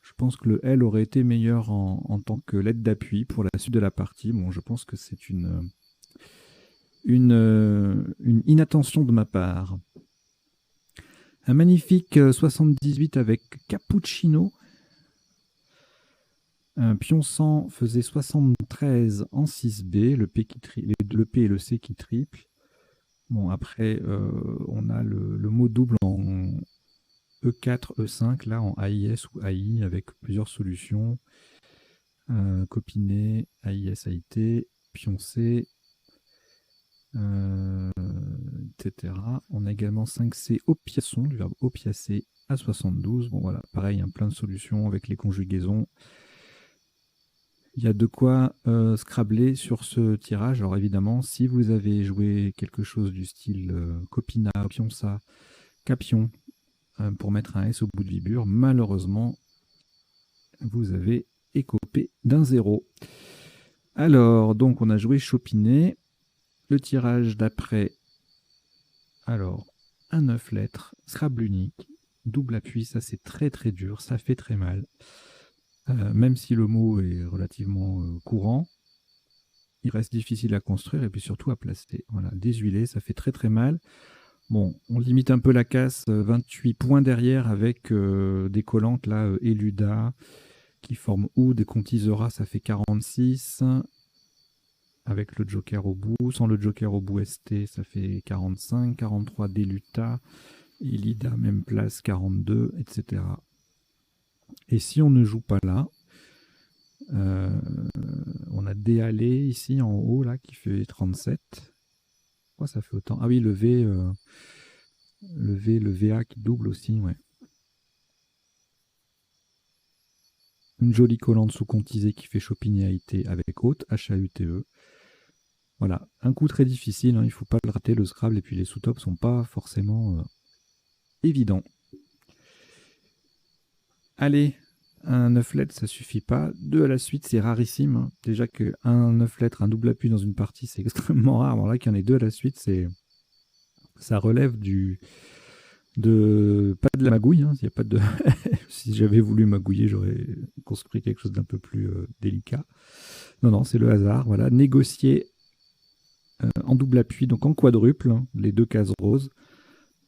S1: Je pense que le L aurait été meilleur en tant que lettre d'appui pour la suite de la partie. Bon, je pense que c'est une inattention de ma part. Un magnifique 78 avec Cappuccino. Un pion 100 faisait 73 en 6B, le P et le C qui triple. Bon, après, on a le mot double en E4, E5, là en AIS ou AI, avec plusieurs solutions. Copiné, AIS, AIT, pion C, etc. On a également 5C opiaçon, du verbe opiacer à 72. Bon voilà, pareil, hein, plein de solutions avec les conjugaisons. Il y a de quoi scrabler sur ce tirage. Alors évidemment, si vous avez joué quelque chose du style copina, pionça, capion, pour mettre un S au bout de vibure, malheureusement, vous avez écopé d'un 0. Alors, donc on a joué chopiné. Le tirage d'après, alors, un 9 lettres, Scrabble unique, double appui, ça c'est très très dur, ça fait très mal. Même si le mot est relativement courant, il reste difficile à construire et puis surtout à placer. Voilà, déshuilé, ça fait très très mal. Bon, on limite un peu la casse, 28 points derrière avec des collantes là, Eluda, qui forment OUD et Contisera, ça fait 46. Avec le joker au bout, sans le joker au bout ST, ça fait 45, 43 Deluta, Elida, même place, 42, etc. Et si on ne joue pas là, on a Déalé ici en haut, là, qui fait 37. Pourquoi ça fait autant? Ah oui, le VA qui double aussi, ouais. Une jolie collante sous Contisé qui fait Chopiniaïté avec haute, H-A-U-T-E. Voilà, un coup très difficile, hein, il ne faut pas le rater, le Scrabble, et puis les sous-tops sont pas forcément évidents. Allez, un 9 lettres, ça suffit pas. 2 à la suite, c'est rarissime. Hein. Déjà qu'un 9 lettres, un double appui dans une partie, c'est extrêmement rare. Alors là, qu'il y en ait 2 à la suite, ça relève pas de la magouille. Hein. Y a pas de si j'avais voulu magouiller, j'aurais construit quelque chose d'un peu plus délicat. Non, c'est le hasard. Voilà, négocier en double appui, donc en quadruple, hein, les deux cases roses.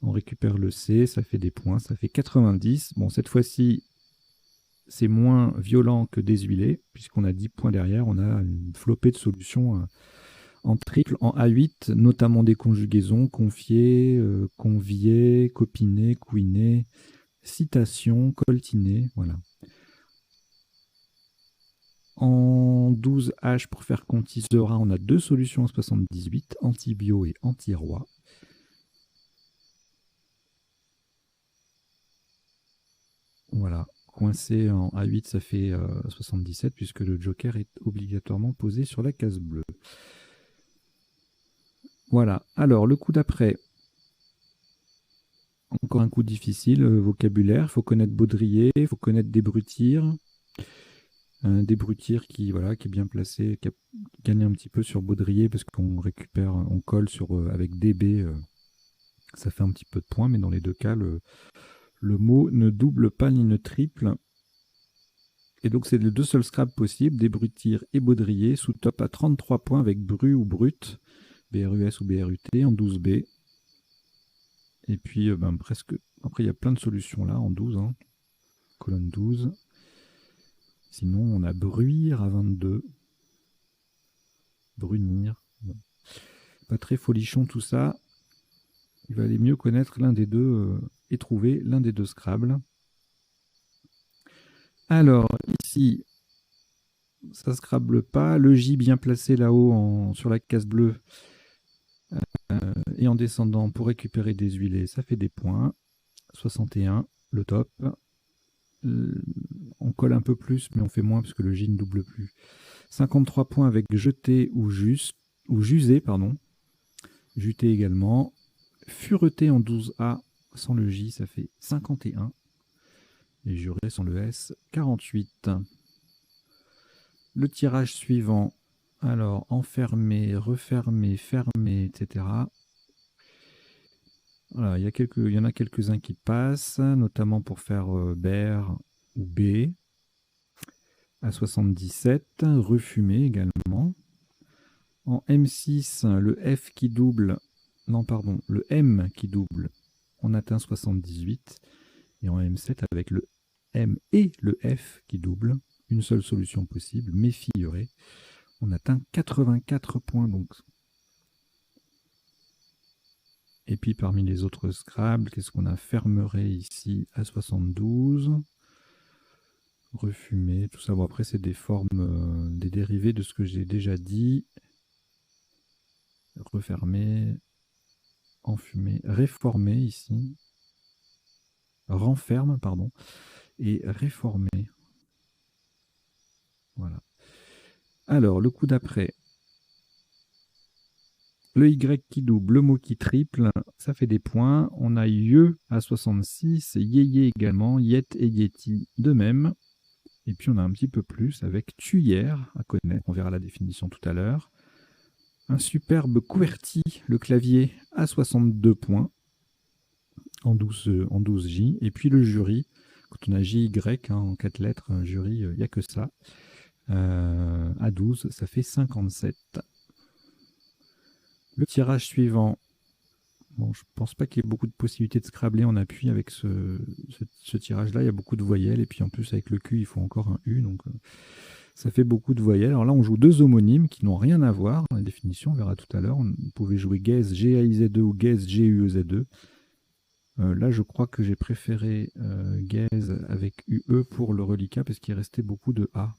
S1: On récupère le C, ça fait des points, ça fait 90. Bon, cette fois-ci, c'est moins violent que déshuilé, puisqu'on a 10 points derrière. On a une flopée de solutions en triple, en A8, notamment des conjugaisons, confier, convier, copiner, couiner, citation, coltiner, voilà. En 12H, pour faire Contisera, on a deux solutions en 78, anti-bio et anti-roi. Voilà, coincé en A8, ça fait 77, puisque le joker est obligatoirement posé sur la case bleue. Voilà, alors le coup d'après, encore un coup difficile, vocabulaire, il faut connaître baudrier, il faut connaître débrutir. Débrutir qui est bien placé, qui a gagné un petit peu sur baudrier, parce qu'on récupère, on colle avec DB, ça fait un petit peu de points, mais dans les deux cas, le mot ne double pas ni ne triple. Et donc c'est les deux seuls scraps possibles, débrutir et baudrier, sous top à 33 points avec bru ou brut, BRUS ou BRUT en 12B. Et puis presque. Après il y a plein de solutions là en 12, hein. Colonne 12. Sinon on a bruire à 22. Brunir. Bon. Pas très folichon tout ça. Il va aller mieux connaître l'un des deux et trouver l'un des deux Scrabble. Alors ici, ça ne Scrabble pas. Le J bien placé là-haut sur la case bleue. Et en descendant pour récupérer des huilés, ça fait des points. 61, le top. On colle un peu plus, mais on fait moins parce que le J ne double plus. 53 points avec jeté ou jusé, pardon. Juté également. Fureté en 12A sans le J, ça fait 51. et juré sans le S, 48. Le tirage suivant, alors enfermé, refermé, fermé, etc. Voilà, il y en a quelques-uns qui passent, notamment pour faire BER ou B. À 77, refumé également. En M6, le F qui double, non pardon, le M qui double, on atteint 78. Et en M7, avec le M et le F qui doublent, une seule solution possible, méfieuré, on atteint 84 points. Donc. Et puis parmi les autres Scrabble, qu'est-ce qu'on a? Fermeret ici à 72. Refumé, tout ça. Bon, après, c'est des formes, des dérivés de ce que j'ai déjà dit. Refermé, enfumé, réformé ici. Renferme, pardon. Et réformé. Voilà. Alors, le coup d'après. Le Y qui double, le mot qui triple, ça fait des points. On a Yeux à 66, Yéyé également, Yet et Yeti de même. Et puis on a un petit peu plus avec Tuyère à connaître, on verra la définition tout à l'heure. Un superbe QWERTY, le clavier à 62 points en 12J. Et puis le jury, quand on a JY en 4 lettres, un jury, il n'y a que ça. À 12, ça fait 57. Le tirage suivant, bon, je ne pense pas qu'il y ait beaucoup de possibilités de scrabler en appui avec ce tirage-là. Il y a beaucoup de voyelles, et puis en plus avec le Q, il faut encore un U, donc ça fait beaucoup de voyelles. Alors là, on joue deux homonymes qui n'ont rien à voir dans la définition, on verra tout à l'heure. Vous pouvez jouer Gaze G-A-I-Z-E ou Gaze G-U-E-Z-E. Là, je crois que j'ai préféré Gaze avec UE pour le reliquat, parce qu'il restait beaucoup de A.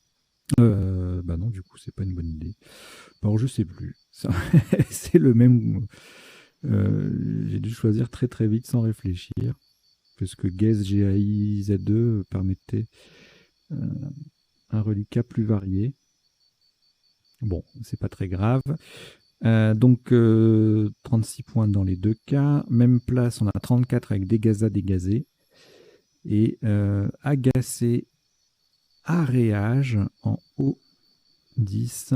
S1: Bah non, du coup, c'est pas une bonne idée. Alors, je sais plus. C'est le même. J'ai dû choisir très très vite sans réfléchir, parce que Gaze G-A-I-Z-E permettait un reliquat plus varié. Bon, c'est pas très grave. Donc 36 points dans les deux cas. Même place, on a 34 avec dégaza, dégazé. Et agacé, aréage en haut 10.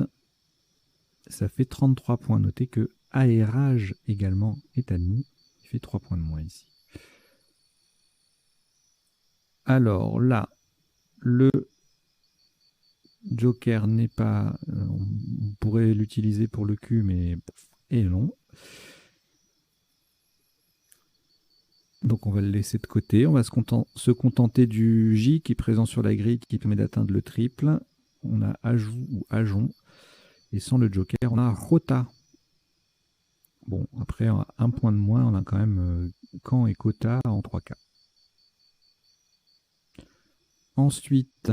S1: Ça fait 33 points. Notez que aérage également est admis. Il fait 3 points de moins ici. Alors là, le Joker n'est pas... on pourrait l'utiliser pour le cul, mais... Et non. Donc on va le laisser de côté. On va se contenter du J qui est présent sur la grille, qui permet d'atteindre le triple. On a ajout ou ajon. Et sans le Joker, on a Rota. Bon, après, un point de moins, on a quand même Caen et Cota en 3 cas. Ensuite,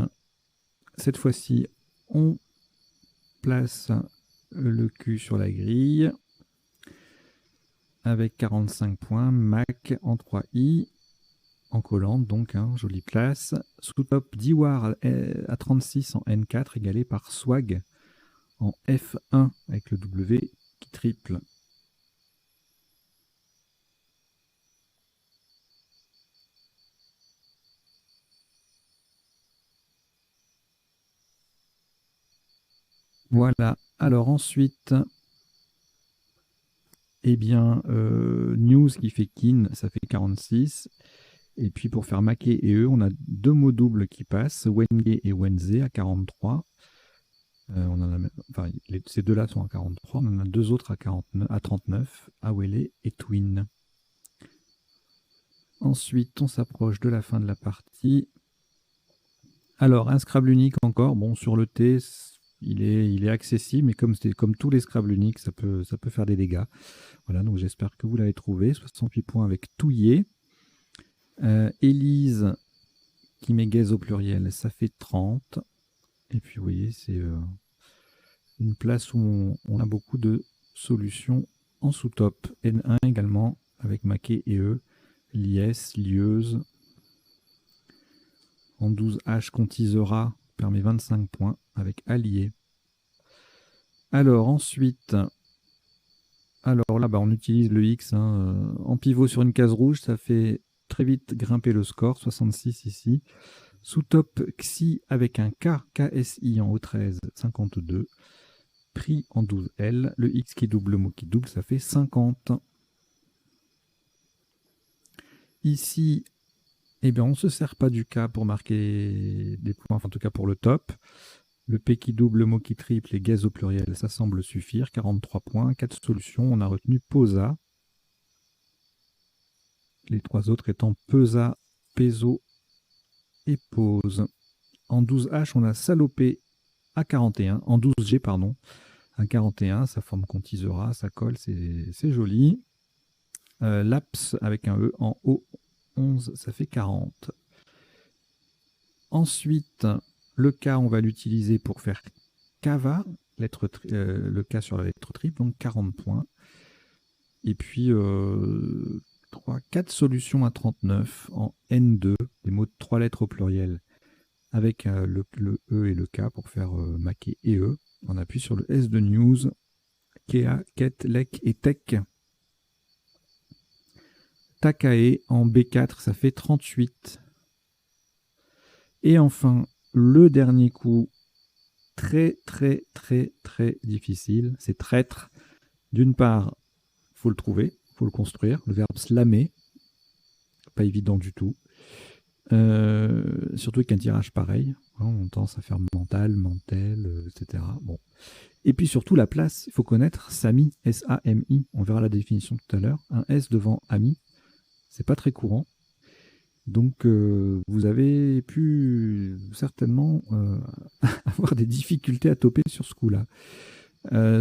S1: cette fois-ci, on place le Q sur la grille avec 45 points. Mac en 3i, en collante, donc, jolie place. Sous top, Diwar à 36 en N4, égalé par Swag en F1 avec le W qui triple. Voilà. Alors ensuite, eh bien, News qui fait Kin, ça fait 46. Et puis pour faire Maquet et eux, on a deux mots doubles qui passent, Wenge et Wenze à 43. On en a, enfin, ces deux-là sont à 43. On en a deux autres à 39, Awele et Twin. Ensuite, on s'approche de la fin de la partie. Alors, un Scrabble unique encore. Bon, sur le T, il est accessible, mais comme tous les Scrabble uniques, ça peut faire des dégâts. Voilà, donc j'espère que vous l'avez trouvé. 68 points avec Touillet. Élise, qui met gaze au pluriel, ça fait 30. Et puis, vous voyez, c'est une place où on a beaucoup de solutions en sous-top. N1 également, avec Maquet et eux. Lies, Lieuse. En 12H, Contisera permet 25 points avec Allié. Alors ensuite, alors là, on utilise le X en pivot sur une case rouge, ça fait très vite grimper le score, 66 ici. Sous top, Xi avec un K, KSI en O13, 52. Prix en 12L. Le X qui double, le mot qui double, ça fait 50. Ici, eh bien, on ne se sert pas du K pour marquer des points, enfin en tout cas pour le top. Le P qui double, le mot qui triple et gaz au pluriel, ça semble suffire. 43 points, 4 solutions. On a retenu POSA. Les 3 autres étant PESA, PESO et POSE. En 12H, on a salopé à 41. En 12G, pardon, à 41. Ça forme contisera, ça colle, c'est joli. Laps avec un E en O11, ça fait 40. Ensuite, le K, on va l'utiliser pour faire Kava, le K sur la lettre triple, donc 40 points. Et puis, 4 solutions à 39 en N2, des mots de 3 lettres au pluriel, avec le E et le K pour faire maquer et E. On appuie sur le S de News, Kea, Ket, Lek et Tech. Takae en B4, ça fait 38. Et enfin, le dernier coup, très difficile, c'est traître. D'une part, il faut le trouver, il faut le construire, le verbe slammer, pas évident du tout. Surtout avec un tirage pareil, hein, on tendance à faire mental, mantel, etc. Bon. Et puis surtout la place, il faut connaître Sami, S-A-M-I, on verra la définition tout à l'heure, un S devant ami, c'est pas très courant. Donc vous avez pu certainement avoir des difficultés à toper sur ce coup-là.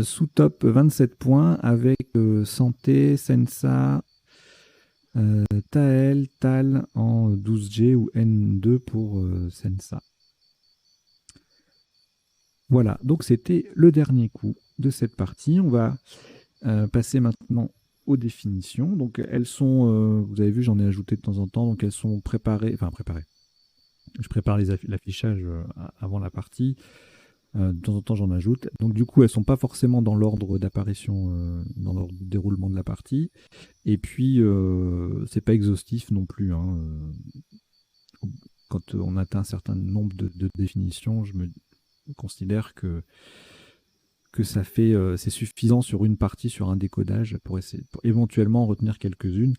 S1: Sous top 27 points avec Santé, Sensa, Tael, Tal en 12G ou N2 pour Sensa. Voilà, donc c'était le dernier coup de cette partie. On va passer maintenant aux définitions. Donc elles sont, vous avez vu, j'en ai ajouté de temps en temps, donc elles sont préparées, enfin préparées. Je prépare l'affichage avant la partie. De temps en temps, j'en ajoute. Donc du coup, elles ne sont pas forcément dans l'ordre d'apparition, dans l'ordre de déroulement de la partie. Et puis, c'est pas exhaustif non plus. Hein. Quand on atteint un certain nombre de définitions, je me considère que ça fait, c'est suffisant sur une partie, sur un décodage, pour éventuellement en retenir quelques-unes.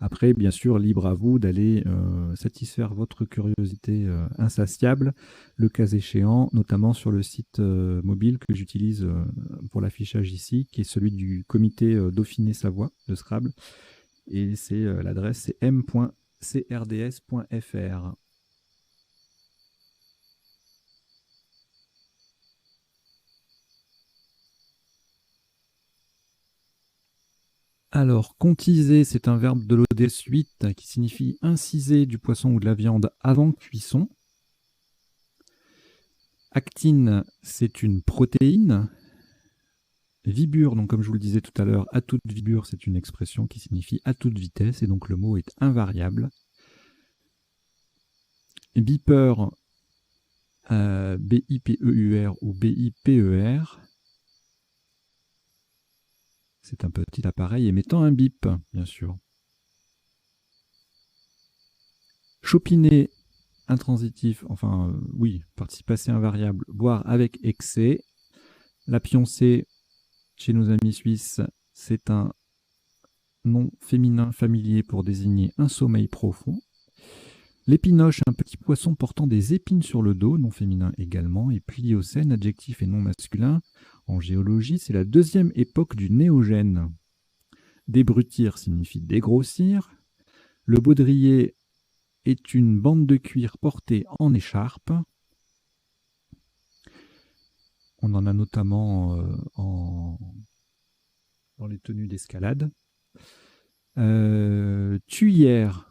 S1: Après, bien sûr, libre à vous d'aller satisfaire votre curiosité insatiable, le cas échéant, notamment sur le site mobile que j'utilise pour l'affichage ici, qui est celui du comité Dauphiné-Savoie de Scrabble. Et c'est l'adresse, c'est m.crds.fr. Alors, contiser, c'est un verbe de l'ODS 8 qui signifie inciser du poisson ou de la viande avant cuisson. Actine, c'est une protéine. Vibure, donc comme je vous le disais tout à l'heure, à toute vibure, c'est une expression qui signifie à toute vitesse, et donc le mot est invariable. Beeper, B-I-P-E-U-R ou B-I-P-E-R, c'est un petit appareil émettant un bip, bien sûr. Chopiner, intransitif, enfin oui, participe passé invariable, boire avec excès. La pioncée, chez nos amis suisses, c'est un nom féminin familier pour désigner un sommeil profond. L'épinoche, un petit poisson portant des épines sur le dos, nom féminin également. Et Pliocène, adjectif et nom masculin. En géologie, c'est la deuxième époque du néogène. Débrutir signifie dégrossir. Le baudrier est une bande de cuir portée en écharpe. On en a notamment dans les tenues d'escalade. Tuyère,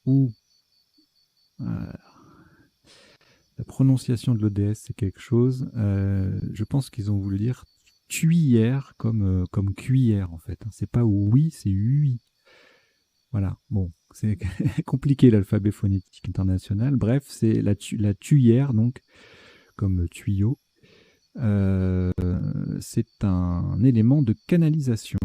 S1: ou la prononciation de l'ODS, c'est quelque chose. Je pense qu'ils ont voulu dire tuyère comme cuillère, en fait. C'est pas oui, c'est oui. Voilà, bon, c'est compliqué l'alphabet phonétique international. Bref, c'est la tuyère, donc, comme tuyau. C'est un élément de canalisation.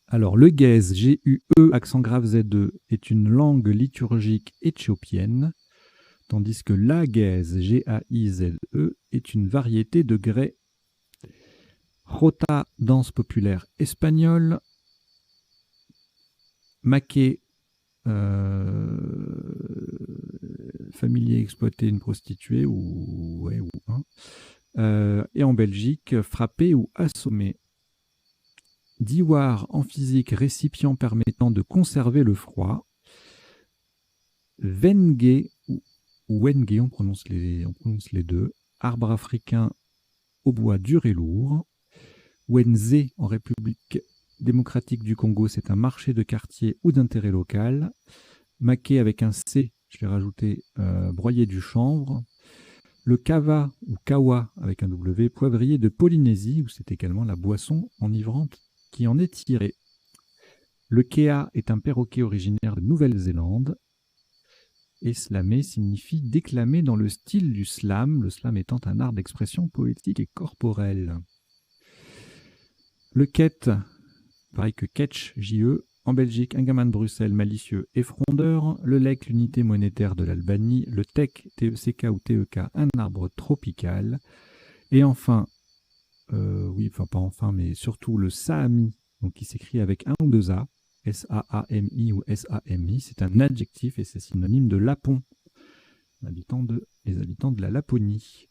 S1: Alors, le Gèze, G-U-E, accent grave Z-E, est une langue liturgique éthiopienne, tandis que la Gèze, G-A-I-Z-E, est une variété de grès. Jota, danse populaire espagnole. Maquet, familier exploité, une prostituée, ou un. Et en Belgique, frappé ou assommé. Diwar en physique, récipient permettant de conserver le froid. Wenge, ou Wenge, on prononce les deux. Arbre africain au bois dur et lourd. Wenze en République démocratique du Congo, c'est un marché de quartier ou d'intérêt local. Maquet avec un C, je l'ai rajouté, broyer du chanvre. Le Kava ou Kawa avec un W, poivrier de Polynésie, où c'est également la boisson enivrante qui en est tirée. Le Kea est un perroquet originaire de Nouvelle-Zélande. Et slammer signifie déclamer dans le style du slam, le slam étant un art d'expression poétique et corporelle. Le Ket, pareil que Ketch, J-E, en Belgique, un gamin de Bruxelles malicieux et frondeur. Le Lek, l'unité monétaire de l'Albanie. Le Tek, T-E-C-K ou T-E-K, un arbre tropical. Et enfin, mais surtout le Saami, donc qui s'écrit avec un ou deux A, S-A-A-M-I ou S-A-M-I, c'est un adjectif et c'est synonyme de Lapon, les habitants de la Laponie.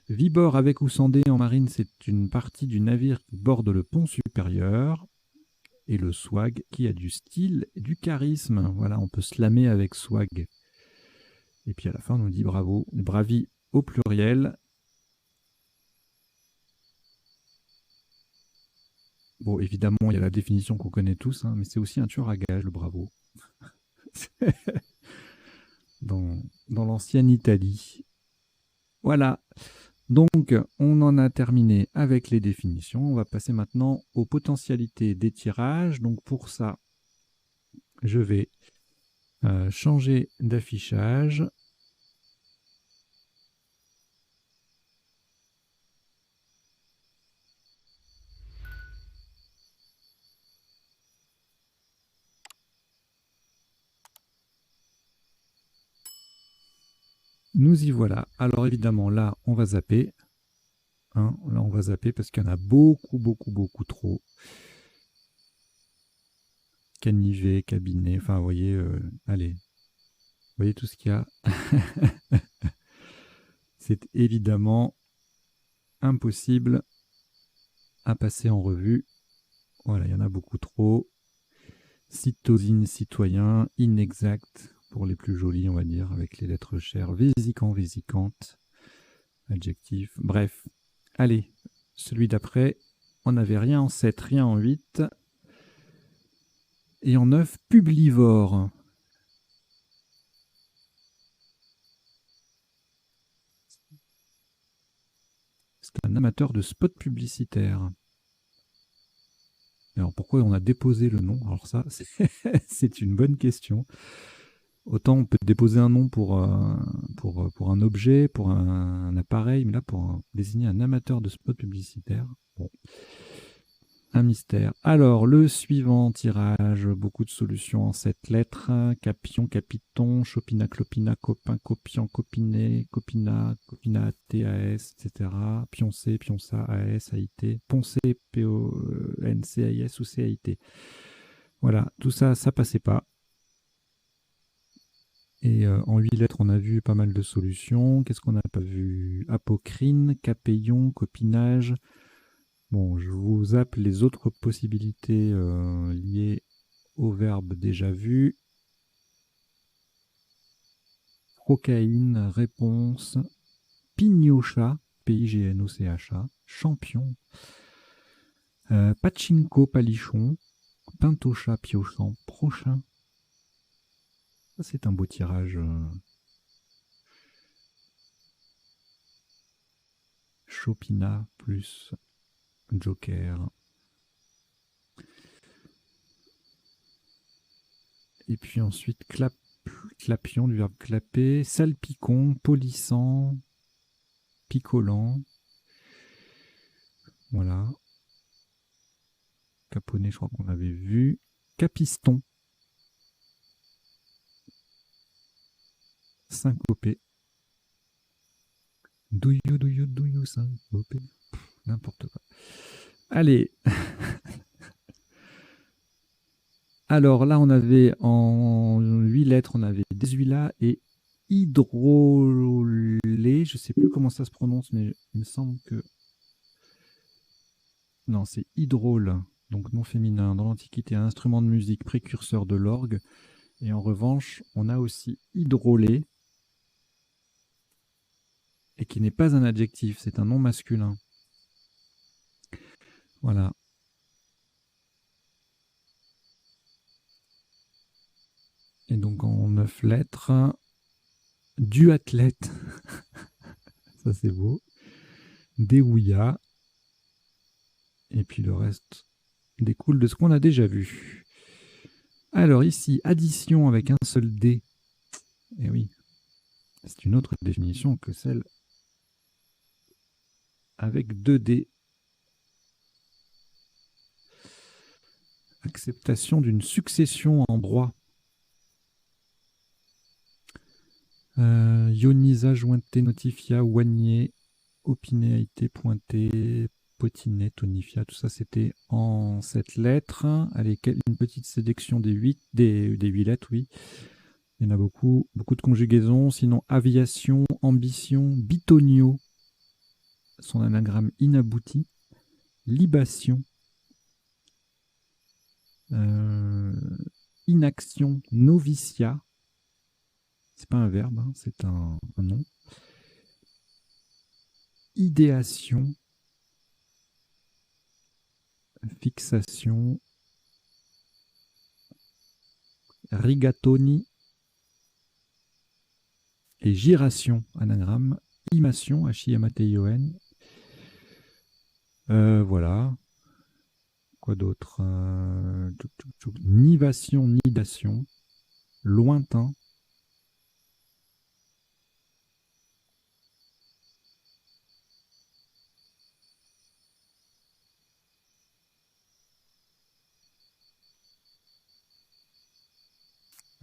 S1: Vibord avec ou sans dé en marine, c'est une partie du navire qui borde le pont supérieur. Et le swag qui a du style et du charisme. Voilà, on peut slammer avec swag. Et puis à la fin, on nous dit bravo, bravi au pluriel. Bon, évidemment, il y a la définition qu'on connaît tous, hein, mais c'est aussi un tueur à gages, le bravo. dans l'ancienne Italie. Voilà. Donc, on en a terminé avec les définitions. On va passer maintenant aux potentialités des tirages. Donc, pour ça, je vais changer d'affichage. Nous y voilà. Alors évidemment, là, on va zapper. Hein, là, on va zapper parce qu'il y en a beaucoup trop. Canivet, cabinet, enfin, vous voyez, allez. Vous voyez tout ce qu'il y a. C'est évidemment impossible à passer en revue. Voilà, il y en a beaucoup trop. Cytosine, citoyen, inexact, pour les plus jolis, on va dire, avec les lettres chères. Vésicant, vésicante, adjectif. Bref, allez, celui d'après, on n'avait rien en 7, rien en 8. Et en 9, publivore. C'est un amateur de spots publicitaires. Alors pourquoi on a déposé le nom? Alors ça, c'est une bonne question. Autant on peut déposer un nom pour un objet, pour un appareil, mais là pour désigner un amateur de spots publicitaires. Bon. Un mystère. Alors, le suivant tirage, beaucoup de solutions en 7 lettres. Capion, capiton, chopina, clopina, copain, copian, copiné, copina, copina, TAS, etc. Pioncé, pionça, AS, AIT. Poncé, P-O-N-C, A-I-S ou C-A-I-T. Voilà, tout ça, ça passait pas. Et en 8 lettres, on a vu pas mal de solutions. Qu'est-ce qu'on n'a pas vu? Apocrine, capéillon, copinage. Bon, je vous zappe les autres possibilités liées au verbe déjà vu. Procaïne, réponse. Pignocha, P-I-G-N-O-C-H-A, champion. Pachinko, palichon. Pintocha, piochant, prochain. Ça, c'est un beau tirage. Chopina plus Joker. Et puis ensuite, clapion, du verbe clapper. Salpicon, polissant, picolant. Voilà. Caponnet, je crois qu'on l'avait vu. Capiston. Syncopé. Do you, syncopé. N'importe quoi. Allez. Alors là, on avait en 8 lettres, on avait Désuila et Hydrolé. Je ne sais plus comment ça se prononce, mais il me semble que... Non, c'est Hydrôle, donc nom féminin. Dans l'Antiquité, un instrument de musique précurseur de l'orgue. Et en revanche, on a aussi Hydrolé, et qui n'est pas un adjectif, c'est un nom masculin. Voilà. Et donc en 9 lettres, duathlète, ça c'est beau, déouilla, et puis le reste découle de ce qu'on a déjà vu. Alors ici, addition avec un seul dé. Et oui, c'est une autre définition que celle avec 2 dés. Acceptation d'une succession en droit. Ionisa, jointé, notifia, oigné, opiné, aité, pointé, potinet, tonifia, tout ça c'était en 7 lettres. Allez, une petite sélection des 8 lettres, oui. Il y en a beaucoup de conjugaisons. Sinon, aviation, ambition, bitonio, son anagramme inabouti, libation, inaction, novicia. C'est pas un verbe, hein, c'est un nom. Idéation, fixation, rigatoni et giration, anagramme, imation, H-I-M-A-T-I-O-N. Voilà. Quoi d'autre? Nivation, nidation, lointain.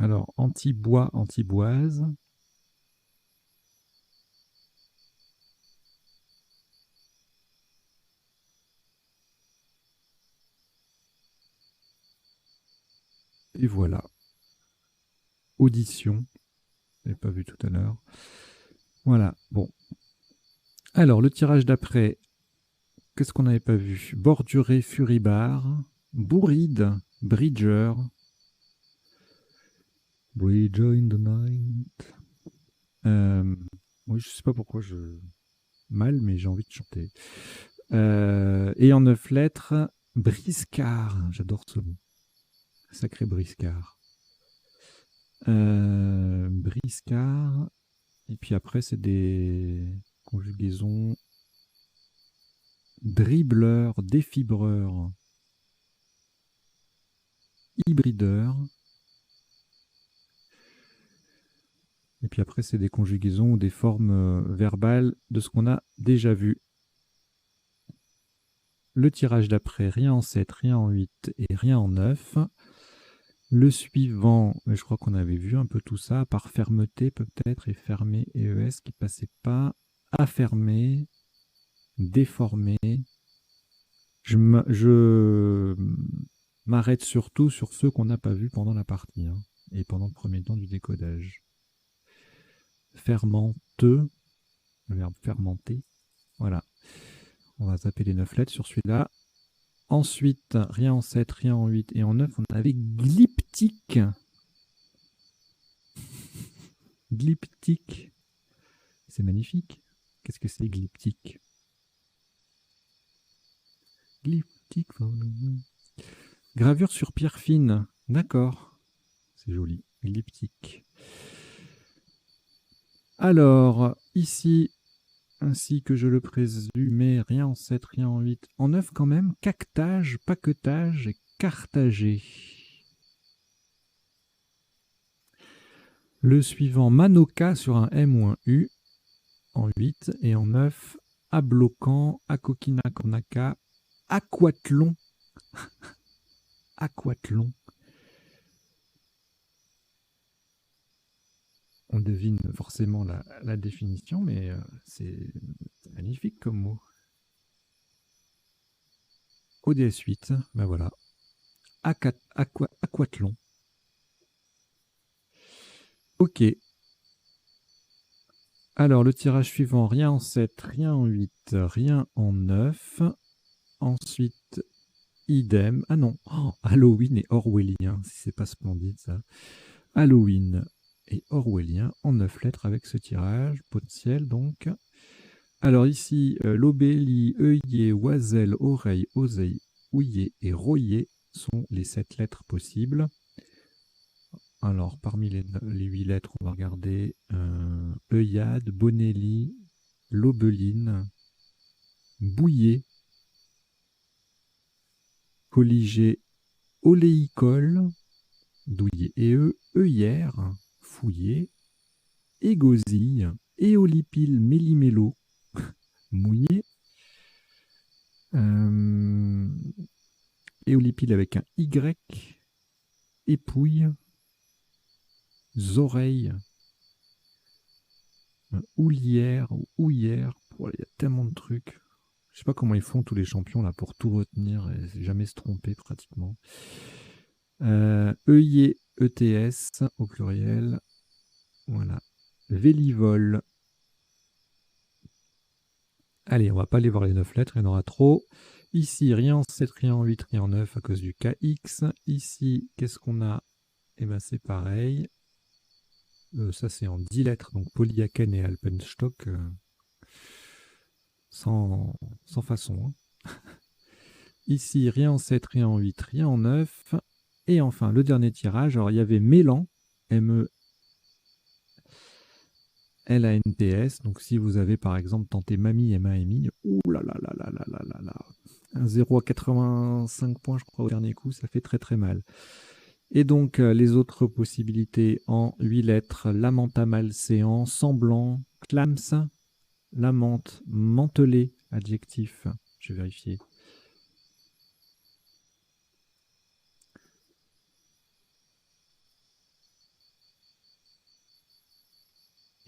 S1: Alors, anti-bois, antiboise. Et voilà. Audition. Je n'avais pas vu tout à l'heure. Voilà, bon. Alors, le tirage d'après, qu'est-ce qu'on n'avait pas vu? Borduré, furibard, bourride, bridger. Bridger in the night. Oui, je sais pas pourquoi mal, mais j'ai envie de chanter. Et en 9 lettres, briscard. J'adore ce mot. Sacré briscard. Briscard. Et puis après, c'est des conjugaisons. Dribbleur, défibreur, hybrideur. Et puis après, c'est des conjugaisons ou des formes verbales de ce qu'on a déjà vu. Le tirage d'après, rien en 7, rien en 8 et rien en 9. Le suivant, je crois qu'on avait vu un peu tout ça, par fermeté peut-être, et fermé, ES qui ne passait pas, affermé, déformé. Je m'arrête surtout sur ceux qu'on n'a pas vus pendant la partie, hein, et pendant le premier temps du décodage. Fermenteux, le verbe fermenter. Voilà. On va taper les 9 lettres sur celui-là. Ensuite, rien en 7, rien en 8 et en 9, on avait glyptique. Glyptique. C'est magnifique. Qu'est-ce que c'est glyptique? Glyptique. Gravure sur pierre fine. D'accord. C'est joli. Glyptique. Alors, ici, ainsi que je le présumais, rien en 7, rien en 8. En 9 quand même, cactage, paquetage et cartager. Le suivant, manoka sur un M ou un U, en 8. Et en 9, abloquant, akokina konaka, aquathlon. aquathlon. On devine forcément la définition, mais c'est magnifique comme mot. ODS 8, ben voilà. Aquathlon. Ok. Alors, le tirage suivant, rien en 7, rien en 8, rien en 9. Ensuite, idem. Ah non, Halloween et Orwellien, si c'est pas splendide ça. Halloween et Orwellien en 9 lettres avec ce tirage. Potentiel donc. Alors ici, lobélie, œillet, oiselle, oreille, oseille, ouillet et royer sont les 7 lettres possibles. Alors, parmi les 8 lettres, on va regarder œillade, bonelli, lobeline, bouillet, colligé, oléicole, douillet et œillère, fouillé, égosille, éolipile, mélimélo, mouillé, éolipile avec un Y, épouille, oreilles, houlière ou houillère. Il y a tellement de trucs. Je sais pas comment ils font tous les champions là pour tout retenir et jamais se tromper pratiquement. œillet, ETS au pluriel. Voilà. Vélivole. Allez, on va pas aller voir les 9 lettres, il y en aura trop. Ici, rien en 7, rien en 8, rien en 9 à cause du KX. Ici, qu'est-ce qu'on a? Eh bien, c'est pareil. Ça, c'est en 10 lettres, donc Polyakène et Alpenstock. Sans façon. Hein. Ici, rien en 7, rien en 8, rien en 9. Et enfin, le dernier tirage. Alors, il y avait Mélan, M-E-L-A-N-T-S. Donc, si vous avez, par exemple, tenté Mamie, M-A-M-I, ouh là là là là là là là là. Un 0 à 85 points, je crois, au dernier coup, ça fait très très mal. Et donc, les autres possibilités en 8 lettres, Lamenta malséant, semblant, clams, lamente, mantelé, adjectif, je vais vérifier.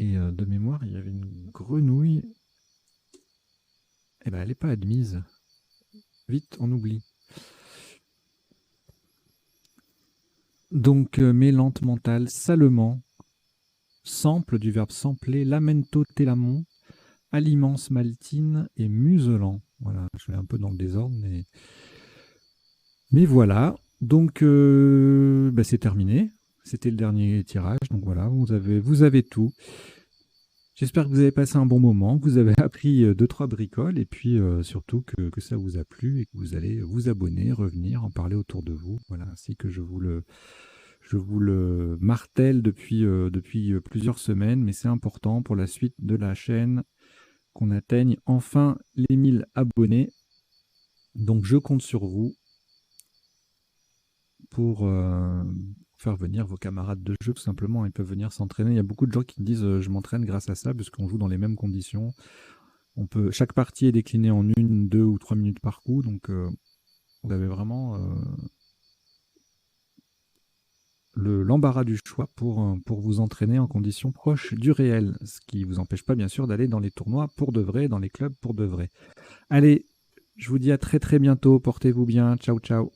S1: Et de mémoire, il y avait une grenouille. Eh ben, elle n'est pas admise. Vite, on oublie. Donc, mélante mentale, salement, sample du verbe sampler, lamento télamon, alimence maltine et muselant. Voilà, je vais un peu dans le désordre, mais voilà. Donc, c'est terminé. C'était le dernier tirage. Donc voilà, vous avez tout. J'espère que vous avez passé un bon moment, que vous avez appris 2-3 bricoles et puis surtout que ça vous a plu et que vous allez vous abonner, revenir, en parler autour de vous. Voilà, ainsi que je vous le martèle depuis plusieurs semaines, mais c'est important pour la suite de la chaîne qu'on atteigne enfin les 1000 abonnés. Donc je compte sur vous pour faire venir vos camarades de jeu, tout simplement. Ils peuvent venir s'entraîner. Il y a beaucoup de gens qui me disent je m'entraîne grâce à ça, parce qu'on joue dans les mêmes conditions. Chaque partie est déclinée en 1, 2 ou 3 minutes par coup, donc vous avez vraiment l'embarras du choix pour vous entraîner en conditions proches du réel, ce qui ne vous empêche pas bien sûr d'aller dans les tournois pour de vrai, dans les clubs pour de vrai. Allez, je vous dis à très très bientôt, portez-vous bien, ciao ciao.